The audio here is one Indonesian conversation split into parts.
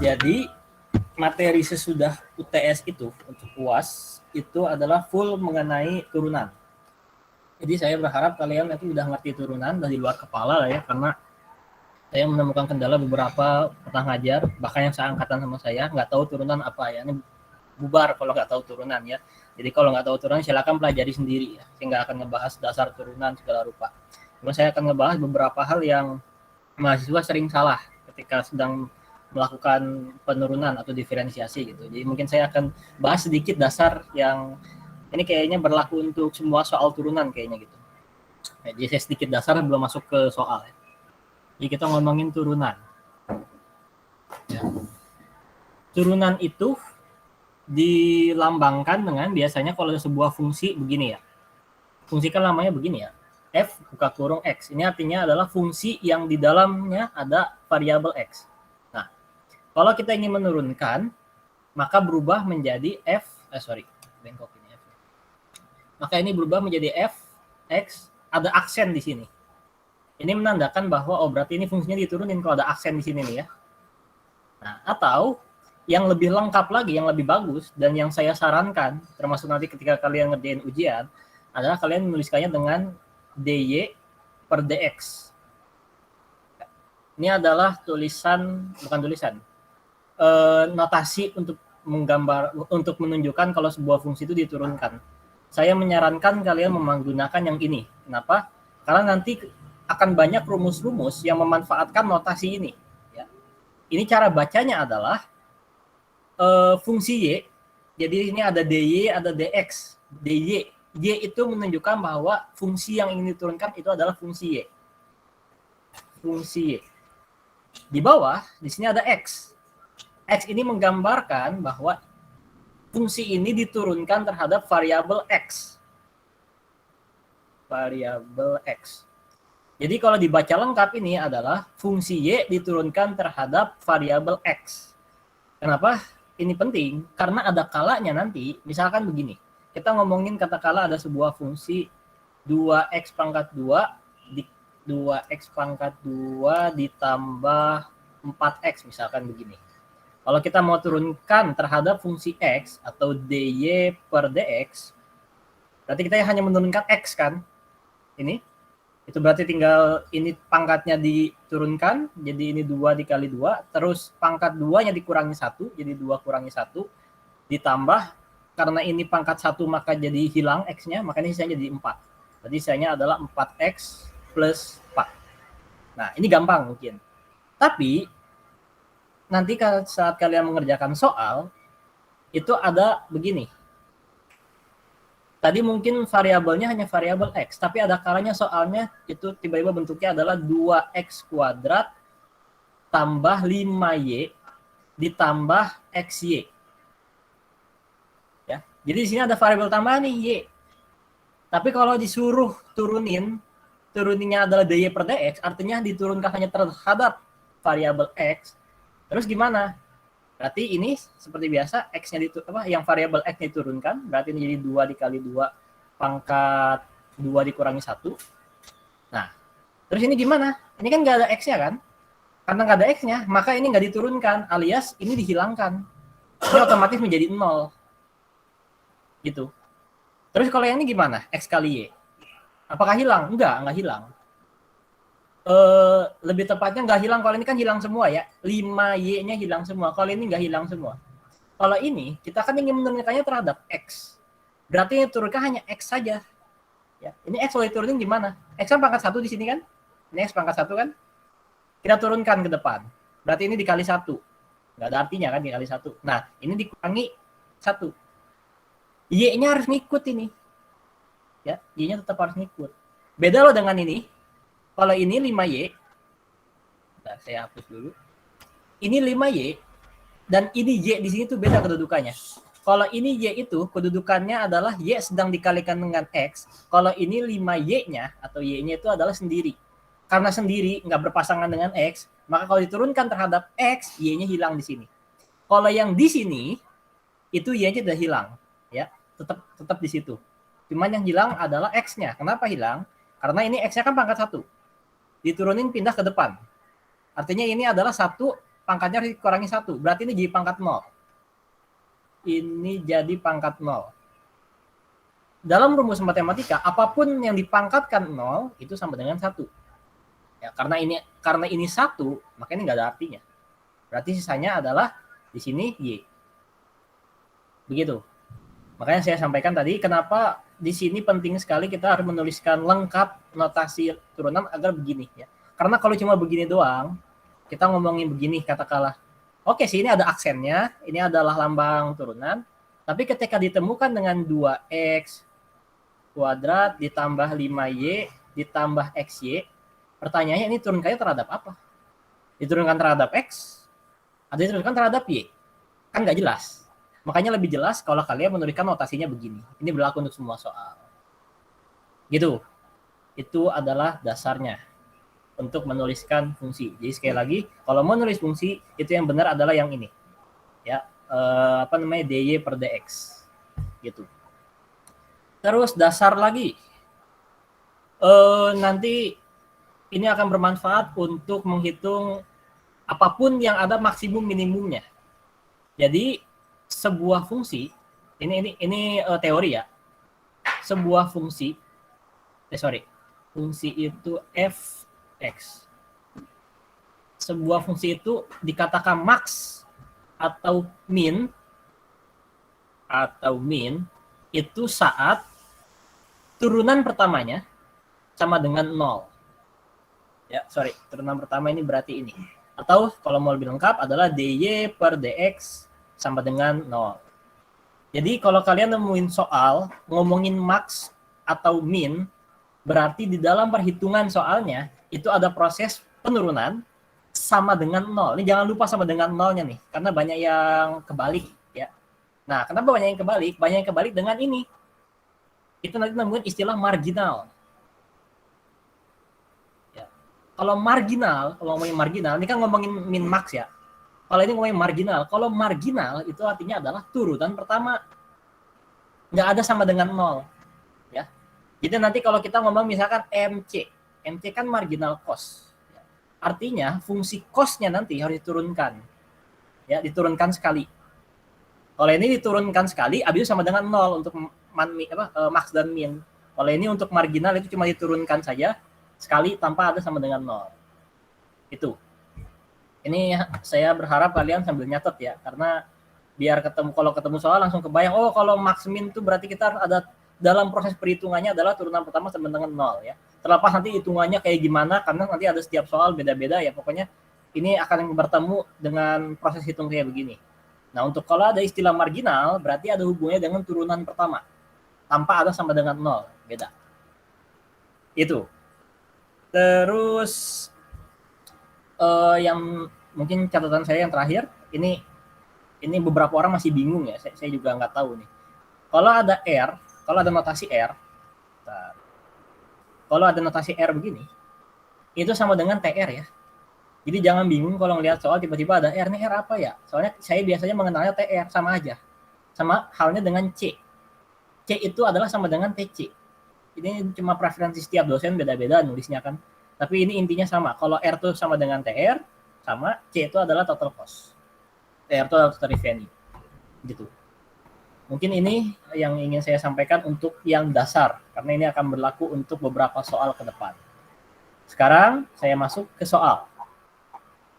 Jadi materi sesudah UTS itu untuk UAS itu adalah full mengenai turunan. Jadi saya berharap kalian itu udah ngerti turunan dari luar kepala lah ya, karena saya menemukan kendala beberapa pernah ngajar, bahkan yang seangkatan sama saya nggak tahu turunan apa ya. Ini bubar kalau nggak tahu turunan ya. Jadi kalau nggak tahu turunan silakan pelajari sendiri ya. Saya nggak akan ngebahas dasar turunan segala rupa. Cuma saya akan ngebahas beberapa hal yang mahasiswa sering salah ketika sedang melakukan penurunan atau diferensiasi gitu. Jadi mungkin saya akan bahas sedikit dasar yang ini kayaknya berlaku untuk semua soal turunan kayaknya gitu. Jadi saya sedikit dasar belum masuk ke soal ya. Jadi kita ngomongin turunan. Ya. Turunan itu dilambangkan dengan biasanya kalau ada sebuah fungsi begini ya. Fungsi kan namanya begini ya. F buka kurung X. Ini artinya adalah fungsi yang di dalamnya ada variabel X. Nah, kalau kita ingin menurunkan, maka berubah menjadi bengkok ini F. Maka ini berubah menjadi F, X, ada aksen di sini. Ini menandakan bahwa berarti ini fungsinya diturunin kalau ada aksen di sini nih ya. Nah, atau yang lebih lengkap lagi, yang lebih bagus, dan yang saya sarankan, termasuk nanti ketika kalian ngerjain ujian, adalah kalian menuliskannya dengan dy per dx. Ini adalah notasi untuk untuk menunjukkan kalau sebuah fungsi itu diturunkan. Saya menyarankan kalian menggunakan yang ini. Kenapa? Karena nanti akan banyak rumus-rumus yang memanfaatkan notasi ini. Ya. Ini cara bacanya adalah fungsi y. Jadi ini ada dy, ada dx. dy, y itu menunjukkan bahwa fungsi yang ingin diturunkan itu adalah fungsi y. Fungsi y. Di bawah, di sini ada x. X ini menggambarkan bahwa fungsi ini diturunkan terhadap variabel x. Variabel x. Jadi kalau dibaca lengkap ini adalah fungsi y diturunkan terhadap variabel x. Kenapa? Ini penting karena ada kalanya nanti, misalkan begini. Kita ngomongin katakanlah ada sebuah fungsi 2x pangkat 2 ditambah 4x misalkan begini. Kalau kita mau turunkan terhadap fungsi x atau dy per dx, berarti kita hanya menurunkan x kan? Ini. Itu berarti tinggal ini pangkatnya diturunkan, jadi ini 2 dikali 2, terus pangkat 2-nya dikurangi 1, jadi 2 kurangi 1, ditambah, karena ini pangkat 1 maka jadi hilang x-nya, makanya sisanya jadi 4. Jadi sisanya adalah 4x plus 4. Nah, ini gampang mungkin. Tapi, nanti saat kalian mengerjakan soal, itu ada begini. Tadi mungkin variabelnya hanya variabel x, tapi ada kalanya soalnya itu tiba-tiba bentuknya adalah 2x kuadrat tambah 5y ditambah xy. Ya. Jadi di sini ada variabel tambahan nih y. Tapi kalau disuruh turuninnya adalah dy per dx, artinya diturunkan hanya terhadap variabel x. Terus gimana? Berarti ini seperti biasa x-nya yang variabel x-nya diturunkan, berarti ini jadi 2 dikali 2 pangkat 2 dikurangi 1. Nah, terus ini gimana? Ini kan nggak ada x-nya kan? Karena nggak ada x-nya, maka ini nggak diturunkan, alias ini dihilangkan. Ini otomatis menjadi 0. Gitu. Terus kalau yang ini gimana? X kali y. Apakah hilang? Nggak hilang. Lebih tepatnya nggak hilang, kalau ini kan hilang semua ya, 5y-nya hilang semua, kalau ini nggak hilang semua. Kalau ini kita kan ingin menurunkannya terhadap x, berarti yang turunkan hanya x saja ya. Ini x kalau diturunin gimana? X kan pangkat 1 di sini kan, ini x pangkat 1 kan, kita turunkan ke depan, berarti ini dikali 1, nggak ada artinya kan dikali 1. Nah, ini dikurangi 1, y-nya harus ngikut ini ya, y-nya tetap harus ngikut. Beda loh dengan ini. Kalau ini 5y, nah, saya hapus dulu. Ini 5y, dan ini y di sini tuh beda kedudukannya. Kalau ini y itu kedudukannya adalah y sedang dikalikan dengan x. Kalau ini 5y-nya atau y-nya itu adalah sendiri. Karena sendiri nggak berpasangan dengan x, maka kalau diturunkan terhadap x, y-nya hilang di sini. Kalau yang di sini itu y-nya sudah hilang, ya, tetap di situ. Cuman yang hilang adalah x-nya. Kenapa hilang? Karena ini x-nya kan pangkat 1. Diturunin pindah ke depan. Artinya ini adalah 1 pangkatnya harus dikurangi 1. Berarti ini jadi pangkat 0. Ini jadi pangkat 0. Dalam rumus matematika, apapun yang dipangkatkan 0 itu sama dengan 1. Ya, karena ini 1, maka ini nggak ada artinya. Berarti sisanya adalah di sini Y. Begitu. Makanya saya sampaikan tadi kenapa di sini penting sekali kita harus menuliskan lengkap notasi turunan agar begini ya. Karena kalau cuma begini doang, kita ngomongin begini katakanlah, oke sih ini ada aksennya, ini adalah lambang turunan, tapi ketika ditemukan dengan 2x kuadrat ditambah 5y ditambah xy, pertanyaannya ini turunkannya terhadap apa? Diturunkan terhadap x? Atau diturunkan terhadap y? Kan nggak jelas. Makanya lebih jelas kalau kalian menuliskan notasinya begini. Ini berlaku untuk semua soal. Gitu. Itu adalah dasarnya untuk menuliskan fungsi. Jadi sekali lagi, kalau mau nulis fungsi, itu yang benar adalah yang ini. Ya, dy per dx. Gitu. Terus dasar lagi. Nanti ini akan bermanfaat untuk menghitung apapun yang ada maksimum minimumnya. Jadi sebuah fungsi ini teori ya. Sebuah fungsi fungsi itu f(x). Sebuah fungsi itu dikatakan max atau min itu saat turunan pertamanya sama dengan 0. Ya, turunan pertama ini berarti ini. Atau kalau mau lebih lengkap adalah dy per dx sama dengan 0. Jadi kalau kalian nemuin soal ngomongin max atau min, berarti di dalam perhitungan soalnya itu ada proses penurunan sama dengan 0. Ini jangan lupa sama dengan 0-nya nih, karena banyak yang kebalik ya. Nah, kenapa banyak yang kebalik? Banyak yang kebalik dengan ini. Itu nanti nemuin istilah marginal. Ya. Kalau ngomongin marginal, ini kan ngomongin min max ya. Kalau ini ngomongin marginal, kalau marginal itu artinya adalah turunan pertama. Nggak ada sama dengan 0. Ya. Jadi nanti kalau kita ngomong misalkan MC kan marginal cost. Ya. Artinya fungsi cost-nya nanti harus diturunkan. Ya, diturunkan sekali. Kalau ini diturunkan sekali, habis itu sama dengan 0 untuk max dan min. Kalau ini untuk marginal itu cuma diturunkan saja sekali tanpa ada sama dengan 0. Itu. Ini saya berharap kalian sambil nyatet ya, karena biar kalau ketemu soal langsung kebayang, oh kalau max min itu berarti kita ada dalam proses perhitungannya adalah turunan pertama sama dengan 0 ya. Terlepas nanti hitungannya kayak gimana, karena nanti ada setiap soal beda-beda ya, pokoknya ini akan bertemu dengan proses hitung kayak begini. Nah, untuk kalau ada istilah marginal, berarti ada hubungannya dengan turunan pertama, tanpa ada sama dengan 0, beda. Itu. Terus yang mungkin catatan saya yang terakhir, ini beberapa orang masih bingung ya, saya juga nggak tahu nih. Kalau ada notasi R, kalau ada notasi R begini, itu sama dengan TR ya. Jadi jangan bingung kalau ngelihat soal tiba-tiba ada R, nih R apa ya? Soalnya saya biasanya mengenalnya TR, sama aja. Sama halnya dengan C. C itu adalah sama dengan TC. Ini cuma preferensi setiap dosen beda-beda nulisnya kan. Tapi ini intinya sama. Kalau R itu sama dengan TR, sama C itu adalah total cost. TR itu adalah total revenue. Gitu. Mungkin ini yang ingin saya sampaikan untuk yang dasar, karena ini akan berlaku untuk beberapa soal ke depan. Sekarang saya masuk ke soal.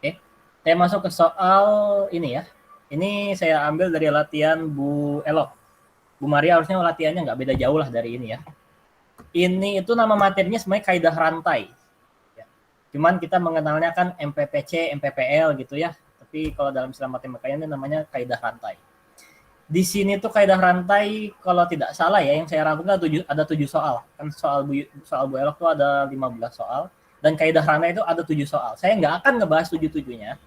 Oke. Saya masuk ke soal ini ya. Ini saya ambil dari latihan Bu Elok. Bu Maria harusnya latihannya nggak beda jauh lah dari ini ya. Ini itu nama materinya sebenarnya kaidah rantai. Cuman kita mengenalnya kan MPPC, MPPL gitu ya. Tapi kalau dalam istilah matematikanya ini namanya kaidah rantai. Di sini tuh kaidah rantai kalau tidak salah ya, yang saya rangkum ada 7 soal. Kan soal Bu Elok tuh ada 15 soal. Dan kaidah rantai itu ada 7 soal. Saya nggak akan ngebahas 7-7-nya.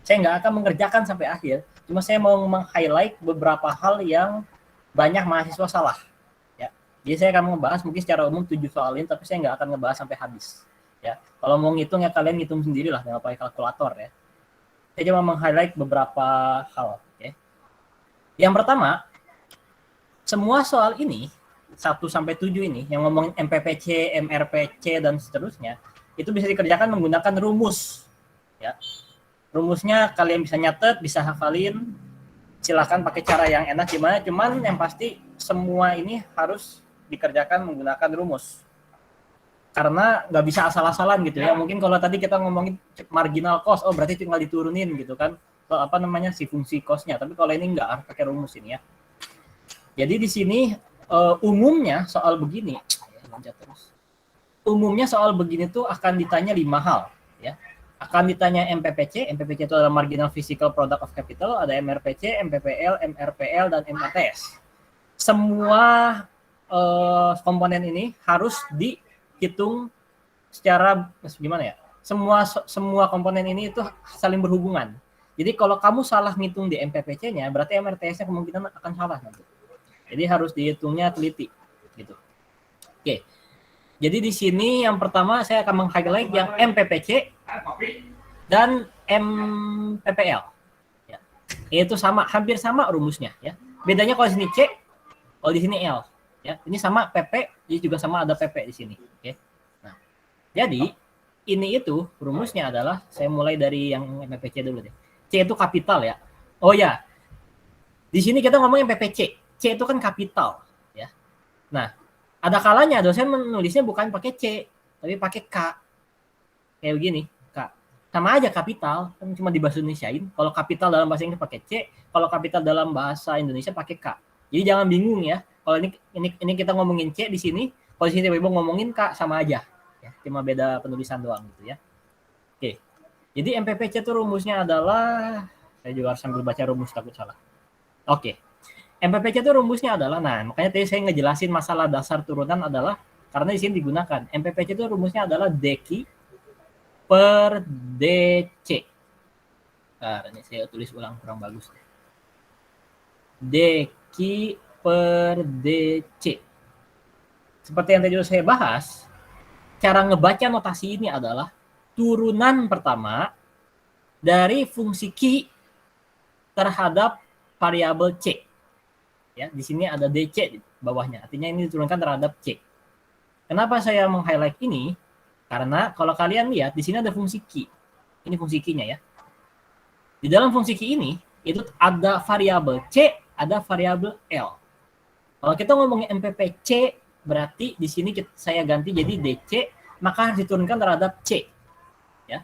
Saya nggak akan mengerjakan sampai akhir. Cuma saya mau meng-highlight beberapa hal yang banyak mahasiswa salah. Ya. Jadi saya akan membahas mungkin secara umum 7 soal ini, tapi saya nggak akan ngebahas sampai habis. Ya, kalau mau ngitung ya kalian ngitung sendirilah dengan pakai kalkulator ya. Saya cuma meng-highlight beberapa hal. Okay. Yang pertama, semua soal ini 1-7 ini yang ngomongin MPPC, MRPC dan seterusnya itu bisa dikerjakan menggunakan rumus. Ya, Rumusnya kalian bisa nyatet, bisa hafalin. Silakan pakai cara yang enak gimana. Cuman yang pasti semua ini harus dikerjakan menggunakan rumus. Karena nggak bisa asal-asalan gitu ya. Mungkin kalau tadi kita ngomongin marginal cost, oh berarti tinggal diturunin gitu kan. Apa namanya si fungsi cost-nya. Tapi kalau ini nggak harus pakai rumus ini ya. Jadi di sini umumnya soal begini, umumnya soal begini tuh akan ditanya 5 hal, ya. Akan ditanya MPPC, MPPC itu adalah Marginal Physical Product of Capital, ada MRPC, MPPL, MRPL, dan MRTS. Semua komponen ini harus dihitung secara gimana ya? Semua komponen ini itu saling berhubungan. Jadi kalau kamu salah ngitung di MPPC-nya, berarti MRTS-nya kemungkinan akan salah nanti. Jadi harus dihitungnya teliti, gitu. Oke. Jadi di sini yang pertama saya akan meng-highlight yang MPPC dan MPPL. Ya. Itu sama, hampir sama rumusnya. Ya. Bedanya kalau di sini C, kalau di sini L. Ya. Ini sama PP, jadi juga sama ada PP di sini. Oke. Nah, jadi ini itu rumusnya adalah, saya mulai dari yang MPPC dulu deh. C itu kapital ya. Oh ya, di sini kita ngomongin MPPC. C itu kan kapital, ya. Nah, ada kalanya dosen menulisnya bukan pakai C, tapi pakai K. Kayak begini, K. Sama aja kapital, kan cuma di bahasa Indonesiain. Kalau kapital dalam bahasa Inggris pakai C, kalau kapital dalam bahasa Indonesia pakai K. Jadi jangan bingung ya. Kalau ini kita ngomongin C di sini, kalau di sini tiba-tiba ngomongin K sama aja. Ya, cuma beda penulisan doang gitu ya. Oke. Jadi MPPC itu rumusnya adalah, saya juga harus sambil baca rumus takut salah. Oke. MPPC itu rumusnya adalah, nah makanya tadi saya ngejelasin masalah dasar turunan adalah karena di sini digunakan. MPPC itu rumusnya adalah DQ per DC. Nah, ini saya tulis ulang kurang bagus. DQ per DC. Seperti yang tadi saya bahas, cara ngebaca notasi ini adalah turunan pertama dari fungsi Q terhadap variabel C. Ya, di sini ada DC di bawahnya. Artinya ini diturunkan terhadap C. Kenapa saya meng-highlight ini? Karena kalau kalian lihat di sini ada fungsi Q. Ini fungsi Q-nya ya. Di dalam fungsi Q ini itu ada variabel C, ada variabel L. Kalau kita ngomongin MPPC, berarti di sini saya ganti jadi DC, maka harus diturunkan terhadap C. Ya.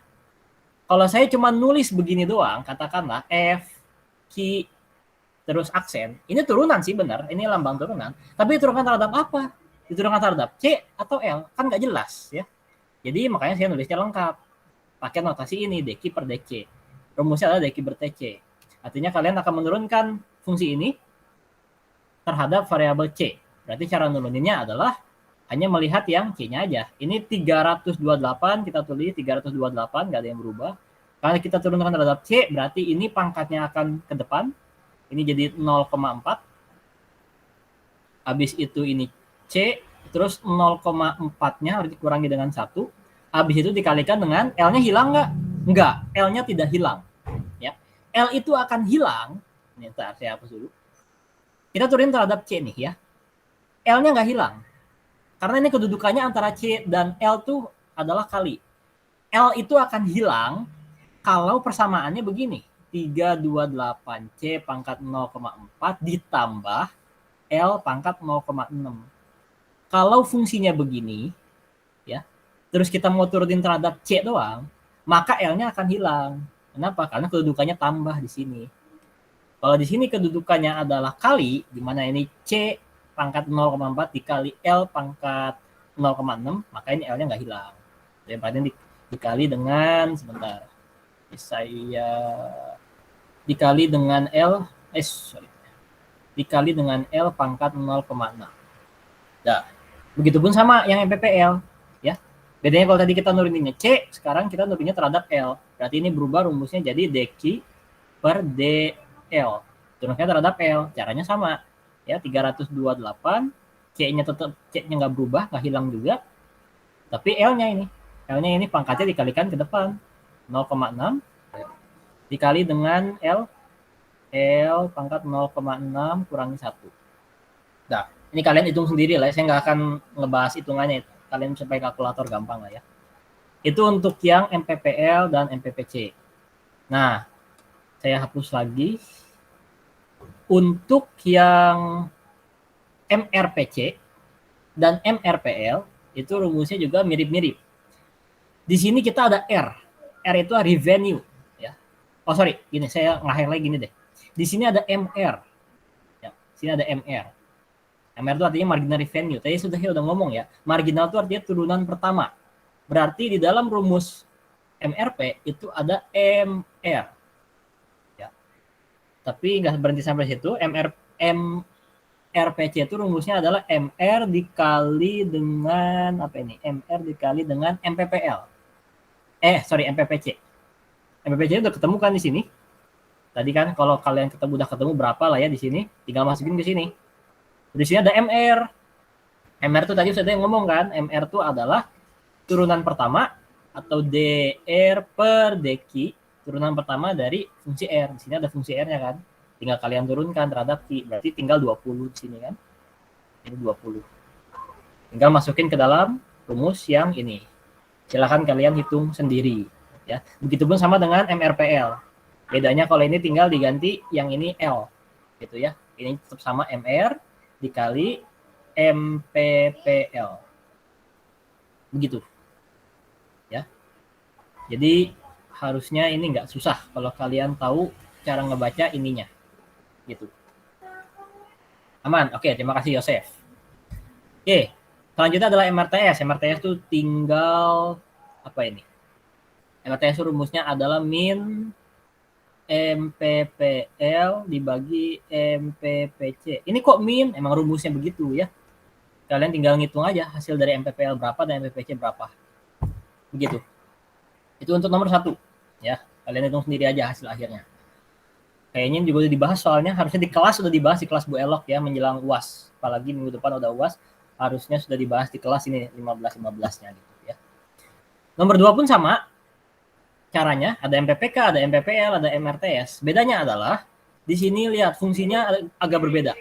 Kalau saya cuma nulis begini doang, katakanlah F, Q, terus aksen, ini turunan sih benar, ini lambang turunan. Tapi diturunkan terhadap apa? Diturunkan terhadap C atau L, kan nggak jelas ya. Jadi makanya saya nulisnya lengkap, pakai notasi ini DQ per DC. Rumusnya adalah DQ per DC. Artinya kalian akan menurunkan fungsi ini terhadap variabel C. Berarti cara nuruninnya adalah hanya melihat yang C-nya aja. Ini 328, kita tulis 328, nggak ada yang berubah. Kalau kita turunkan terhadap C, berarti ini pangkatnya akan ke depan. Ini jadi 0,4. Habis itu ini C, terus 0,4-nya harus dikurangi dengan 1. Habis itu dikalikan dengan L-nya hilang nggak? Nggak, L-nya tidak hilang. Ya. L itu akan hilang. Ini saya hapus dulu. Kita turunin terhadap C nih ya. L-nya nggak hilang. Karena ini kedudukannya antara C dan L itu adalah kali. L itu akan hilang kalau persamaannya begini. 328C pangkat 0,4 ditambah L pangkat 0,6. Kalau fungsinya begini, ya, terus kita mau turunin terhadap C doang, maka L-nya akan hilang. Kenapa? Karena kedudukannya tambah di sini. Kalau di sini kedudukannya adalah kali, di mana ini C pangkat 0,4 dikali L pangkat 0,6, maka ini L-nya nggak hilang. Jadi dikali dengan, sebentar, saya dikali dengan dikali dengan L pangkat 0,6. Nah, begitupun sama yang MPPL ya. Bedanya kalau tadi kita nuruninnya C, sekarang kita nuruninnya terhadap L. Berarti ini berubah rumusnya jadi DQ per DL. Turunnya terhadap L, caranya sama. Ya, 328, C-nya tetap C-nya nggak berubah, nggak hilang juga. Tapi L-nya ini pangkatnya dikalikan ke depan 0,6 dikali dengan L pangkat 0,6 kurangi 1. Nah, ini kalian hitung sendiri lah, saya nggak akan ngebahas hitungannya, kalian bisa pakai kalkulator gampang lah ya. Itu untuk yang MPPL dan MPPC. Nah, saya hapus lagi. Untuk yang MRPC dan MRPL itu rumusnya juga mirip-mirip. Di sini kita ada R. R itu revenue, ya. Oh sorry, gini saya nge-highlight gini deh. Di sini ada MR. Ya, sini ada MR. MR itu artinya marginal revenue. Tadi saya udah ngomong ya. Marginal itu artinya turunan pertama. Berarti di dalam rumus MRP itu ada MR. Ya. Tapi nggak berhenti sampai situ. MRPC itu rumusnya adalah MR dikali dengan apa ini? MR dikali dengan MPPL. MPPC. MPPC udah ketemu kan di sini. Tadi kan kalau kalian udah ketemu berapa lah ya di sini, tinggal masukin ke sini. Di sini ada MR. MR itu tadi sudah ngomong kan, MR itu adalah turunan pertama atau DR per DQ, turunan pertama dari fungsi R. Di sini ada fungsi R-nya kan. Tinggal kalian turunkan terhadap Q. Berarti tinggal 20 di sini kan. Ini 20. Tinggal masukin ke dalam rumus yang ini. Silahkan kalian hitung sendiri. Ya. Begitupun sama dengan MRPL. Bedanya kalau ini tinggal diganti yang ini L. Gitu ya. Ini tetap sama MR dikali MPPL. Begitu. Ya. Jadi harusnya ini nggak susah kalau kalian tahu cara ngebaca ininya. Gitu. Aman? Oke, terima kasih Yosef. Oke, selanjutnya adalah MRTS. MRTS itu tinggal apa ini? MRTS rumusnya adalah min MPPL dibagi MPPC. Ini kok min? Emang rumusnya begitu ya. Kalian tinggal ngitung aja hasil dari MPPL berapa dan MPPC berapa. Begitu. Itu untuk nomor 1. Ya, kalian hitung sendiri aja hasil akhirnya. Kayaknya juga udah dibahas soalnya harusnya di kelas sudah dibahas di kelas Bu Elok ya menjelang UAS. Apalagi minggu depan udah UAS, harusnya sudah dibahas di kelas ini 15-15-nya gitu ya. Nomor 2 pun sama. Caranya ada MPPK, ada MPPL, ada MRTS. Bedanya adalah di sini lihat fungsinya agak berbeda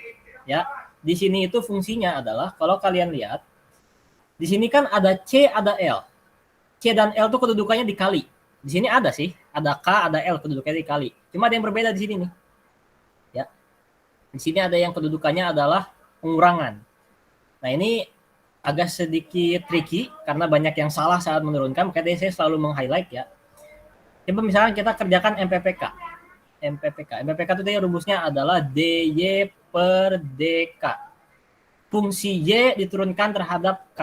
ya. Di sini itu fungsinya adalah kalau kalian lihat di sini kan ada C, ada L. C dan L itu kedudukannya dikali. Di sini ada sih, ada K, ada L kedudukannya dikali. Cuma ada yang berbeda di sini nih. Ya. Di sini ada yang kedudukannya adalah pengurangan. Nah, ini agak sedikit tricky karena banyak yang salah saat menurunkan, makanya saya selalu meng-highlight ya. Coba misalnya kita kerjakan MPPK. MPPK itu tadi rumusnya adalah DY per DK. Fungsi Y diturunkan terhadap K,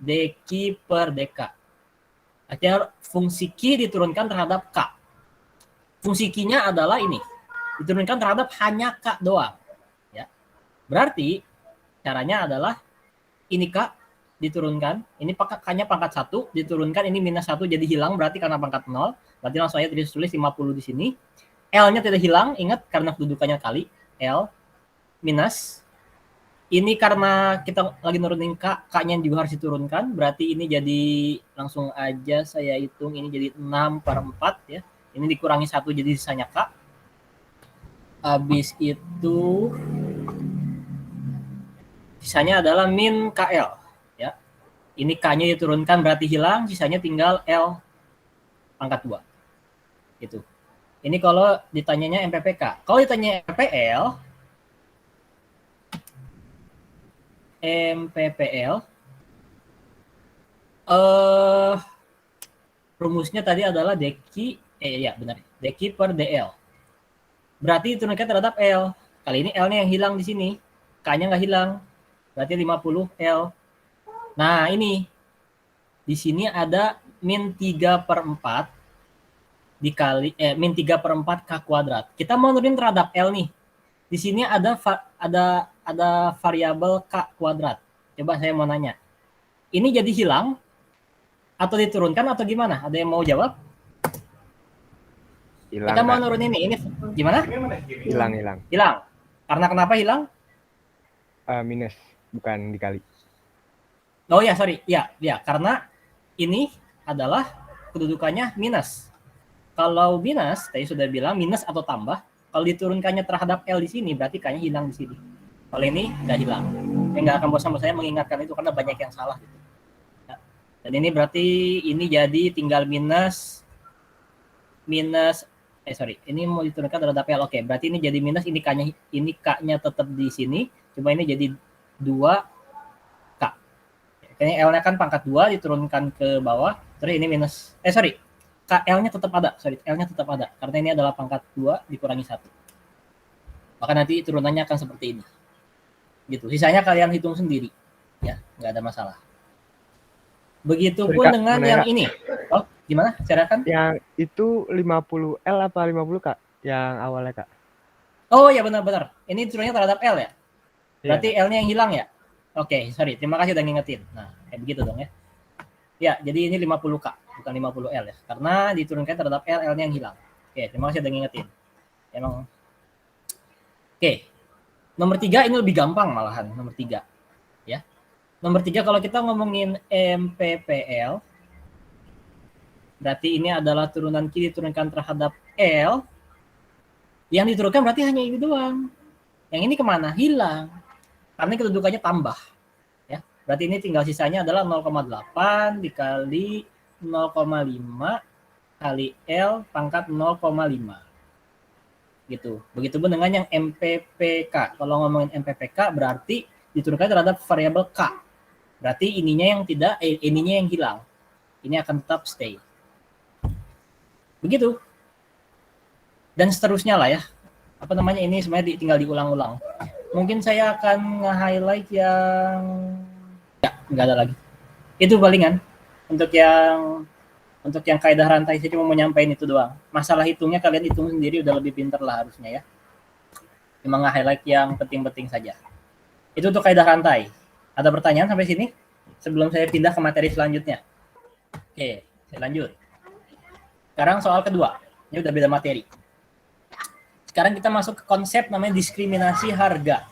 DQ per DK. Artinya fungsi Q diturunkan terhadap K. Fungsi Q-nya adalah ini. Diturunkan terhadap hanya K doang. Ya. Berarti caranya adalah ini K diturunkan, ini K-nya pangkat 1, diturunkan ini minus 1 jadi hilang berarti karena pangkat 0. Berarti langsung aja tulis 50 di sini. L-nya tidak hilang, ingat karena kedudukannya kali L minus ini karena kita lagi nurunin K, K-nya juga harus diturunkan, berarti ini jadi langsung aja saya hitung ini jadi 6/4 ya. Ini dikurangi 1 jadi sisanya K. Habis itu sisanya adalah min KL ya. Ini K-nya diturunkan berarti hilang, sisanya tinggal L pangkat 2. Gitu. Ini kalau ditanyanya MPPK. Kalau ditanya MPPL rumusnya tadi adalah DQ per DL. Berarti diturunkan terhadap L. Kali ini L-nya yang hilang di sini. K-nya nggak hilang. Berarti 50 L. Nah, ini. Di sini ada min 3/4 dikali min 3/4 K kuadrat. Kita mau nurunin terhadap L nih. Di sini ada variabel K kuadrat. Coba saya mau nanya. Ini jadi hilang atau diturunkan atau gimana? Ada yang mau jawab? Hilang. Kita mau nurunin ini gimana? Hilang. Karena kenapa hilang? Minus, bukan dikali. Oh ya, sorry. Ya, karena ini adalah kedudukannya minus. Kalau minus, tadi sudah bilang minus atau tambah. Kalau diturunkannya terhadap L di sini, berarti K-nya hilang di sini. Kalau ini nggak hilang. Nggak akan bosan saya mengingatkan itu karena banyak yang salah. Gitu. Ya. Dan ini berarti ini jadi tinggal minus ini mau diturunkan terhadap L. Oke, berarti ini jadi minus, ini K-nya tetap di sini, cuma ini jadi 2K. Kayaknya L-nya kan pangkat 2 diturunkan ke bawah, terus ini minus, L-nya tetap ada, L-nya tetap ada, karena ini adalah pangkat 2 dikurangi 1. Maka nanti turunannya akan seperti ini. Gitu, sisanya kalian hitung sendiri. Ya, nggak ada masalah. Begitupun dengan yang ini. Oh, gimana? Carakan? Yang itu 50L apa 50K? Yang awalnya, Kak. Oh ya, benar-benar. Ini turunnya terhadap L ya? Berarti Iya. L-nya yang hilang ya? Oke, sorry. Terima kasih udah ngingetin. Nah, kayak begitu dong ya. Ya, jadi ini 50K, bukan 50L ya. Karena diturunkan terhadap L, L-nya yang hilang. Oke, terima kasih udah ngingetin. Emang. Oke. Nomor 3 ini lebih gampang malahan, nomor 3. Ya. Nomor 3 kalau kita ngomongin MPPL, berarti ini adalah turunan Q diturunkan terhadap L. Yang diturunkan berarti hanya ini doang. Yang ini kemana? Hilang. Karena kedudukannya tambah. Ya. Berarti ini tinggal sisanya adalah 0,8 dikali 0,5 kali L pangkat 0,5. Gitu. Begitupun dengan yang MPPK. Kalau ngomongin MPPK berarti diturunkan terhadap variabel K. Berarti ininya yang hilang. Ini akan tetap stay. Begitu. Dan seterusnya lah ya. Apa namanya, ini sebenarnya tinggal diulang-ulang. Mungkin saya akan nge-highlight yang nggak ada lagi. Itu palingan untuk yang kaidah rantai. Saya cuma mau nyampein itu doang. Masalah hitungnya kalian hitung sendiri, udah lebih pintar lah harusnya ya. Cuma nge-highlight yang penting-penting saja. Itu untuk kaidah rantai. Ada pertanyaan sampai sini? Sebelum saya pindah ke materi selanjutnya. Oke, saya lanjut. Sekarang soal kedua. Ini udah beda materi. Sekarang kita masuk ke konsep namanya diskriminasi harga.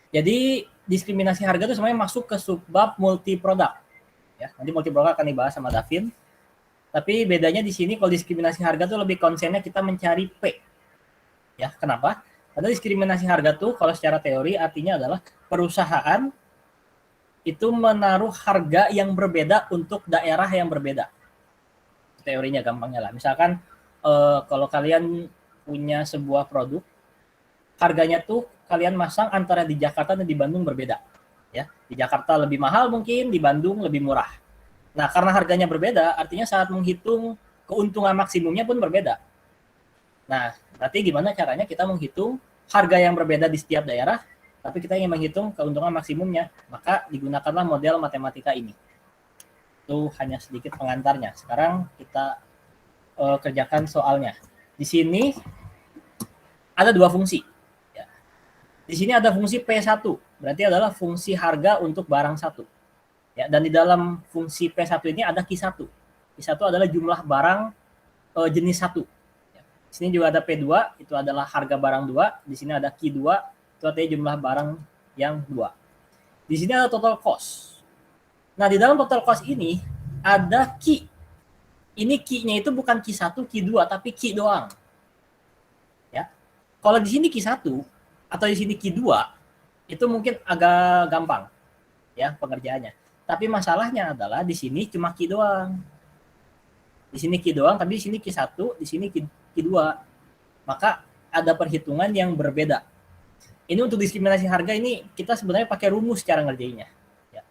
Jadi diskriminasi harga itu sebenarnya masuk ke subbab multiproduk. Ya, nanti multiproduk akan dibahas sama Davin. Tapi bedanya di sini kalau diskriminasi harga tuh lebih konsennya kita mencari P. Ya, kenapa? Karena diskriminasi harga tuh kalau secara teori artinya adalah perusahaan itu menaruh harga yang berbeda untuk daerah yang berbeda. Teorinya gampangnya lah. Misalkan kalau kalian punya sebuah produk, harganya tuh kalian masang antara di Jakarta dan di Bandung berbeda. Ya, di Jakarta lebih mahal mungkin, di Bandung lebih murah. Nah, karena harganya berbeda, artinya saat menghitung keuntungan maksimumnya pun berbeda. Nah, berarti gimana caranya kita menghitung harga yang berbeda di setiap daerah, tapi kita ingin menghitung keuntungan maksimumnya, maka digunakanlah model matematika ini. Itu hanya sedikit pengantarnya. Sekarang kita kerjakan soalnya. Di sini ada dua fungsi. Ya. Di sini ada fungsi P1, berarti adalah fungsi harga untuk barang satu. Ya, dan di dalam fungsi P1 ini ada Q1. Q1 adalah jumlah barang jenis 1. Ya. Di sini juga ada P2, itu adalah harga barang 2. Di sini ada Q2, itu artinya jumlah barang yang 2. Di sini ada total cost. Nah, di dalam total cost ini ada Q. Ini Q-nya itu bukan Q1, Q2, tapi Q doang. Ya. Kalau di sini Q1 atau di sini Q2, itu mungkin agak gampang ya pengerjaannya. Tapi masalahnya adalah di sini cuma Q doang. Di sini Q doang, tapi di sini Q1, di sini Q2. Maka ada perhitungan yang berbeda. Ini untuk diskriminasi harga ini kita sebenarnya pakai rumus cara ngerjainnya. Ya.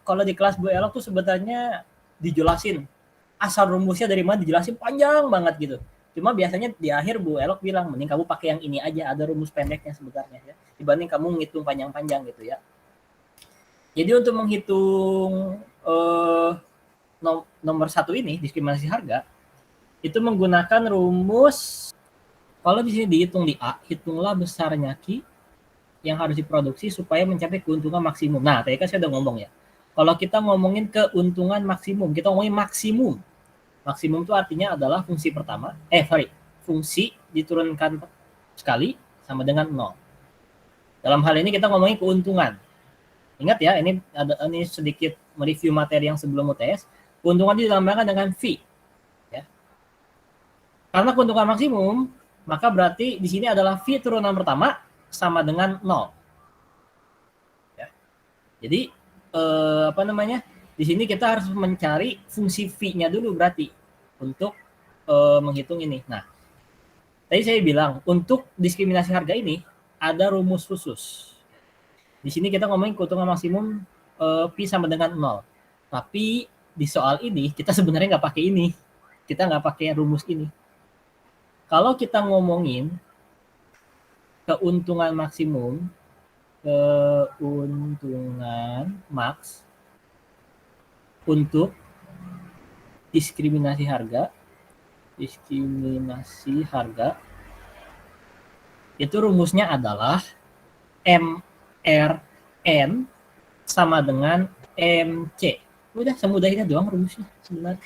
Kalau di kelas Bu Elok tuh sebenarnya dijelasin asal rumusnya dari mana, dijelasin panjang banget gitu. Cuma biasanya di akhir Bu Elok bilang, mending kamu pakai yang ini aja, ada rumus pendeknya sebenarnya ya, dibanding kamu ngitung panjang-panjang gitu ya. Jadi untuk menghitung nomor 1 ini, diskriminasi harga, itu menggunakan rumus, kalau di sini dihitung di A, hitunglah besarnya Q yang harus diproduksi supaya mencapai keuntungan maksimum. Nah, tadi kan saya udah ngomong ya. Kalau kita ngomongin keuntungan maksimum, kita ngomongin maksimum. Maksimum itu artinya adalah fungsi pertama, fungsi diturunkan sekali sama dengan 0. Dalam hal ini kita ngomongin keuntungan. Ingat ya, ini sedikit mereview materi yang sebelum UTS. Keuntungan dilambangkan dengan V. Ya. Karena keuntungan maksimum, maka berarti di sini adalah V turunan pertama sama dengan 0. Ya. Jadi Di sini kita harus mencari fungsi V-nya dulu berarti untuk menghitung ini. Nah, tadi saya bilang untuk diskriminasi harga ini ada rumus khusus. Di sini kita ngomongin keuntungan maksimum Pi sama dengan 0. Tapi di soal ini kita sebenarnya nggak pakai ini. Kita nggak pakai rumus ini. Kalau kita ngomongin keuntungan maksimum, keuntungan max untuk diskriminasi harga itu rumusnya adalah MRN sama dengan MC. Udah semudah ini doang rumusnya sebenarnya.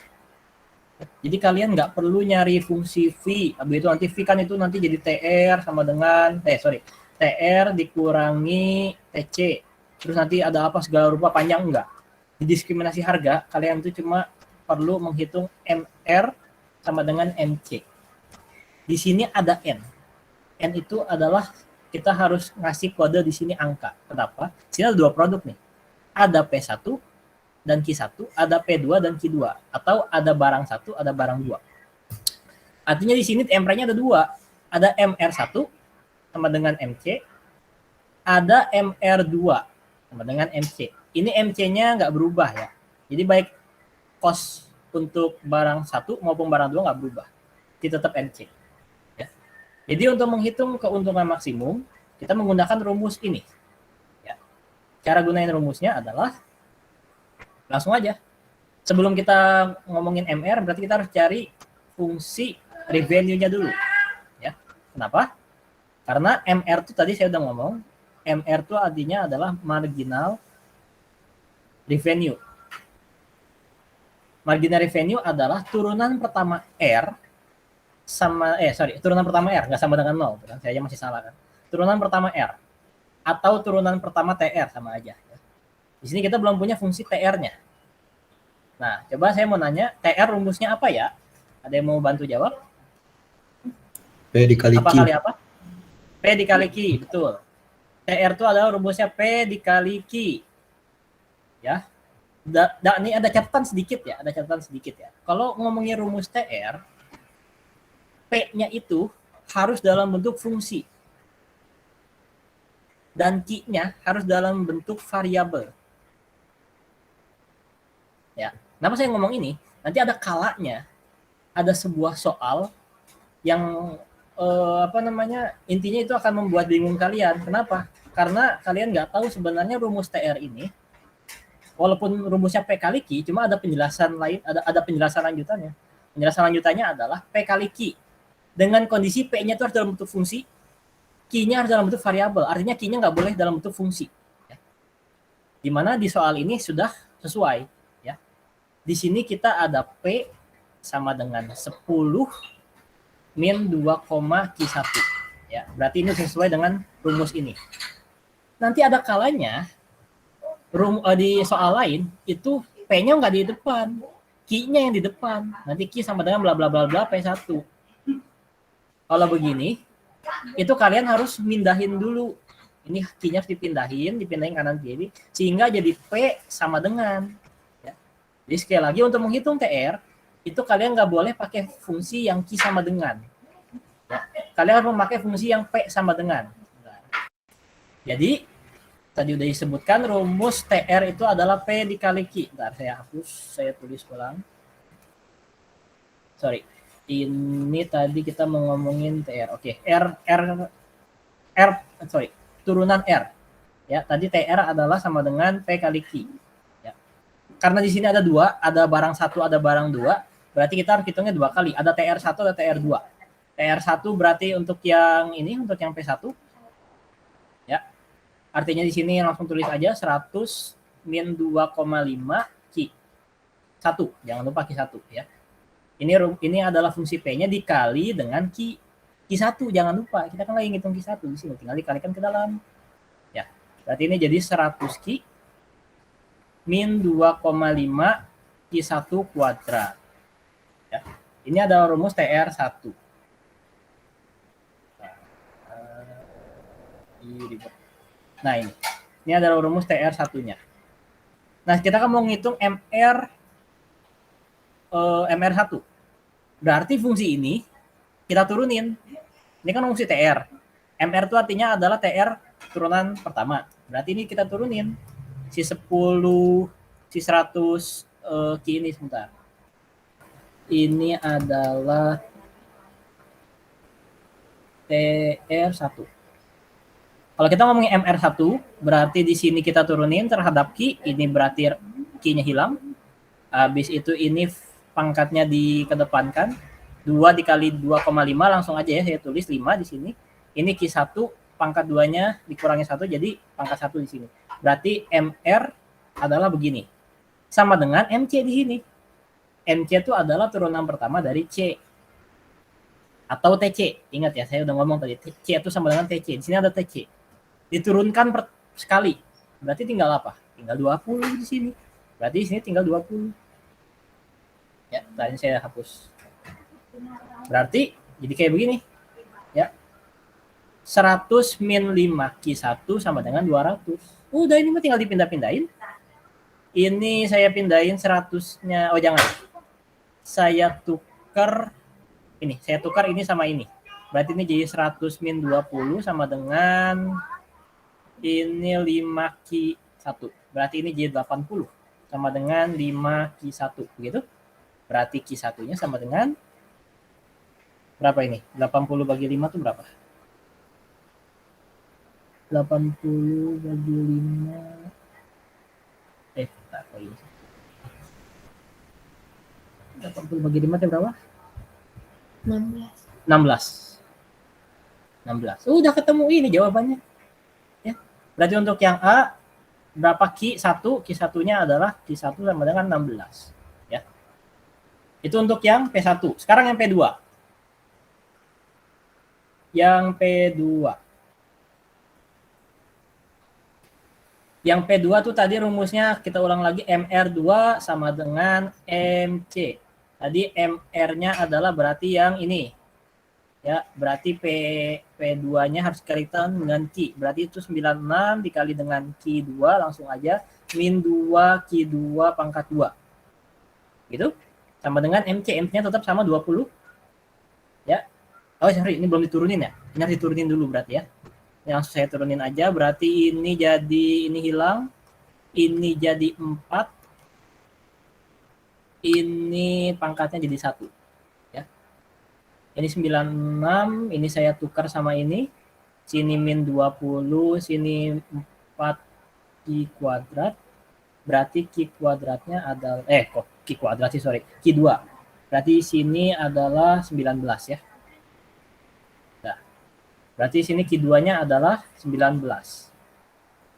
Jadi kalian nggak perlu nyari fungsi V, habis itu nanti V kan itu nanti jadi TR sama dengan TR dikurangi TC, terus nanti ada apa segala rupa panjang, enggak. Di diskriminasi harga kalian itu cuma perlu menghitung MR sama dengan MC. Di sini ada N. N itu adalah kita harus ngasih kode di sini angka. Kenapa? Di sini ada dua produk nih. Ada P1 dan Q1, ada P2 dan Q2, atau ada barang 1, ada barang 2. Artinya di sini MR-nya ada dua. Ada MR1 sama dengan MC, ada MR2 sama dengan MC. Ini MC-nya nggak berubah ya. Jadi baik cost untuk barang 1 maupun barang 2 nggak berubah. Ini tetap MC. Ya. Jadi untuk menghitung keuntungan maksimum, kita menggunakan rumus ini. Ya. Cara gunain rumusnya adalah langsung aja. Sebelum kita ngomongin MR, berarti kita harus cari fungsi revenue-nya dulu. Ya. Kenapa? Karena MR itu tadi saya udah ngomong, MR itu artinya adalah marginal revenue. Marginal revenue adalah turunan pertama R sama turunan pertama R nggak sama dengan 0, saya aja masih salah kan. Turunan pertama R atau turunan pertama TR sama aja. Di sini kita belum punya fungsi TR-nya. Nah, coba saya mau nanya, TR rumusnya apa ya? Ada yang mau bantu jawab? P dikali Q. Apa kali apa? P dikali Q, betul. TR itu adalah rumusnya P dikali Q. Ya. Ini ada catatan sedikit ya, Kalau ngomongin rumus TR, P-nya itu harus dalam bentuk fungsi. Dan Q-nya harus dalam bentuk variabel. Ya. Kenapa saya ngomong ini? Nanti ada kalanya ada sebuah soal yang intinya itu akan membuat bingung kalian. Kenapa? Karena kalian nggak tahu sebenarnya rumus TR ini, walaupun rumusnya P kali Q, cuma ada penjelasan lain, ada penjelasan lanjutannya. Penjelasan lanjutannya adalah P kali Q. Dengan kondisi P-nya itu harus dalam bentuk fungsi, Q-nya harus dalam bentuk variabel. Artinya Q-nya nggak boleh dalam bentuk fungsi. Ya. Dimana di soal ini sudah sesuai. Ya. Di sini kita ada P sama dengan 10 min 2, Q1. Ya, berarti ini sesuai dengan rumus ini. Nanti ada kalanya di soal lain itu P-nya nggak di depan, Q-nya yang di depan. Nanti Q sama dengan bla bla bla bla P1. Kalau begini, itu kalian harus mindahin dulu. Ini Q-nya harus dipindahin kanan kiri sehingga jadi P sama dengan. Ya. Jadi sekali lagi untuk menghitung TR itu kalian nggak boleh pakai fungsi yang Q sama dengan. Ya. Kalian harus memakai fungsi yang P sama dengan. Jadi tadi udah disebutkan rumus TR itu adalah P dikali Q. Bentar, saya hapus, saya tulis ulang. Sorry, ini tadi kita mau ngomongin TR. Oke, turunan R. Ya, tadi TR adalah sama dengan P kali Q. Ya. Karena di sini ada dua, ada barang 1, ada barang 2, berarti kita harus hitungnya 2 kali. Ada TR1, ada TR2. TR1 berarti untuk yang ini, untuk yang P1. Ya. Artinya di sini langsung tulis aja 100 min 2,5 Q. 1, jangan lupa Q1 ya. Ini adalah fungsi P-nya dikali dengan Q1, jangan lupa. Kita kan lagi ngitung Q1 di sini, tinggal dikalikan ke dalam. Ya. Berarti ini jadi 100 Q min 2,5 Q1 kuadrat. Ya. Ini adalah rumus TR1. Nah, ini adalah rumus TR1-nya. Nah, kita kan mau ngitung MR1. Berarti fungsi ini kita turunin. Ini kan fungsi TR. MR itu artinya adalah TR turunan pertama. Berarti ini kita turunin. Si 10, si 100 Q ini sebentar. Ini adalah TR1. Kalau kita ngomongin MR1, berarti di sini kita turunin terhadap Q, ini berarti Q-nya hilang. Habis itu ini pangkatnya dikedepankan. 2 dikali 2,5 langsung aja ya, saya tulis 5 di sini. Ini Q1, pangkat 2-nya dikurangi 1, jadi pangkat 1 di sini. Berarti MR adalah begini. Sama dengan MC di sini. MC itu adalah turunan pertama dari C. Atau TC. Ingat ya, saya udah ngomong tadi. C itu sama dengan TC. Di sini ada TC. Diturunkan sekali. Berarti tinggal apa? Tinggal 20 di sini. Berarti di sini tinggal 20. Ya, tadi saya hapus. Berarti jadi kayak begini. Ya. 100 min 5 Q1 sama dengan 200. Udah, ini mah tinggal dipindah-pindahin. Ini saya pindahin 100-nya. Oh, jangan. Saya tukar ini. Saya tukar ini sama ini. Berarti ini jadi 100 min 20 sama dengan ini 5Q1. Berarti ini jadi 80 sama dengan 5Q1. Begitu? Berarti Q1-nya sama dengan berapa ini? 80 bagi 5 itu berapa? 80 bagi 5. Bentar, oh iya. 80 bagi 5 itu berapa? 16. Udah ketemu ini jawabannya. Ya. Berarti untuk yang A berapa Q1? Q1-nya adalah Q1 sama dengan 16. Ya. Itu untuk yang P1. Sekarang yang P2. Yang P2. Yang P2 tuh tadi rumusnya kita ulang lagi, MR2 sama dengan MC. Tadi MR-nya adalah berarti yang ini. Ya, berarti P2-nya harus kaitan dengan Q. Berarti itu 96 dikali dengan Q2 langsung aja min 2 Q2 pangkat 2. Gitu. Sama dengan MC. MC-nya tetap sama 20. Ya. Oh, sorry, ini belum diturunin ya. Ini harus diturunin dulu berarti ya. Ini langsung saya turunin aja. Berarti ini jadi, ini hilang. Ini jadi 4. Ini pangkatnya jadi 1. Ya. Ini 96. Ini saya tukar sama ini. Sini min 20. Sini 4 Q kuadrat. Berarti Q kuadratnya adalah, Q kuadrat sih, sorry. Q2. Berarti sini adalah 19 ya. Berarti sini Q2-nya adalah 19.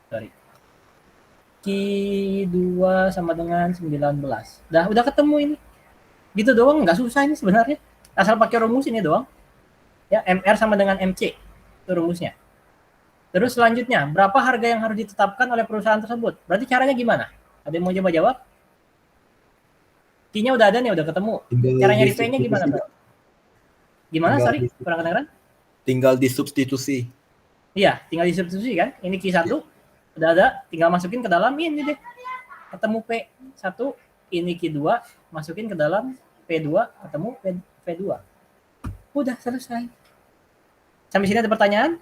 Sorry. Q2 sama dengan 19. Udah ketemu ini. Gitu doang, nggak susah ini sebenarnya. Asal pakai rumus ini doang. Ya, MR sama dengan MC. Itu rumusnya. Terus selanjutnya, berapa harga yang harus ditetapkan oleh perusahaan tersebut? Berarti caranya gimana? Ada yang mau coba jawab? Q-nya udah ada nih, udah ketemu. Caranya di P-nya gimana, Bro? Gimana, sorry? Kurang kedengeran? Tinggal disubstitusi. Iya, tinggal disubstitusi kan. Ini Q1 udah ada, tinggal masukin ke dalam ini deh. Ketemu P1, ini Q2, masukin ke dalam P2, ketemu P2. Udah selesai. Sampai sini ada pertanyaan?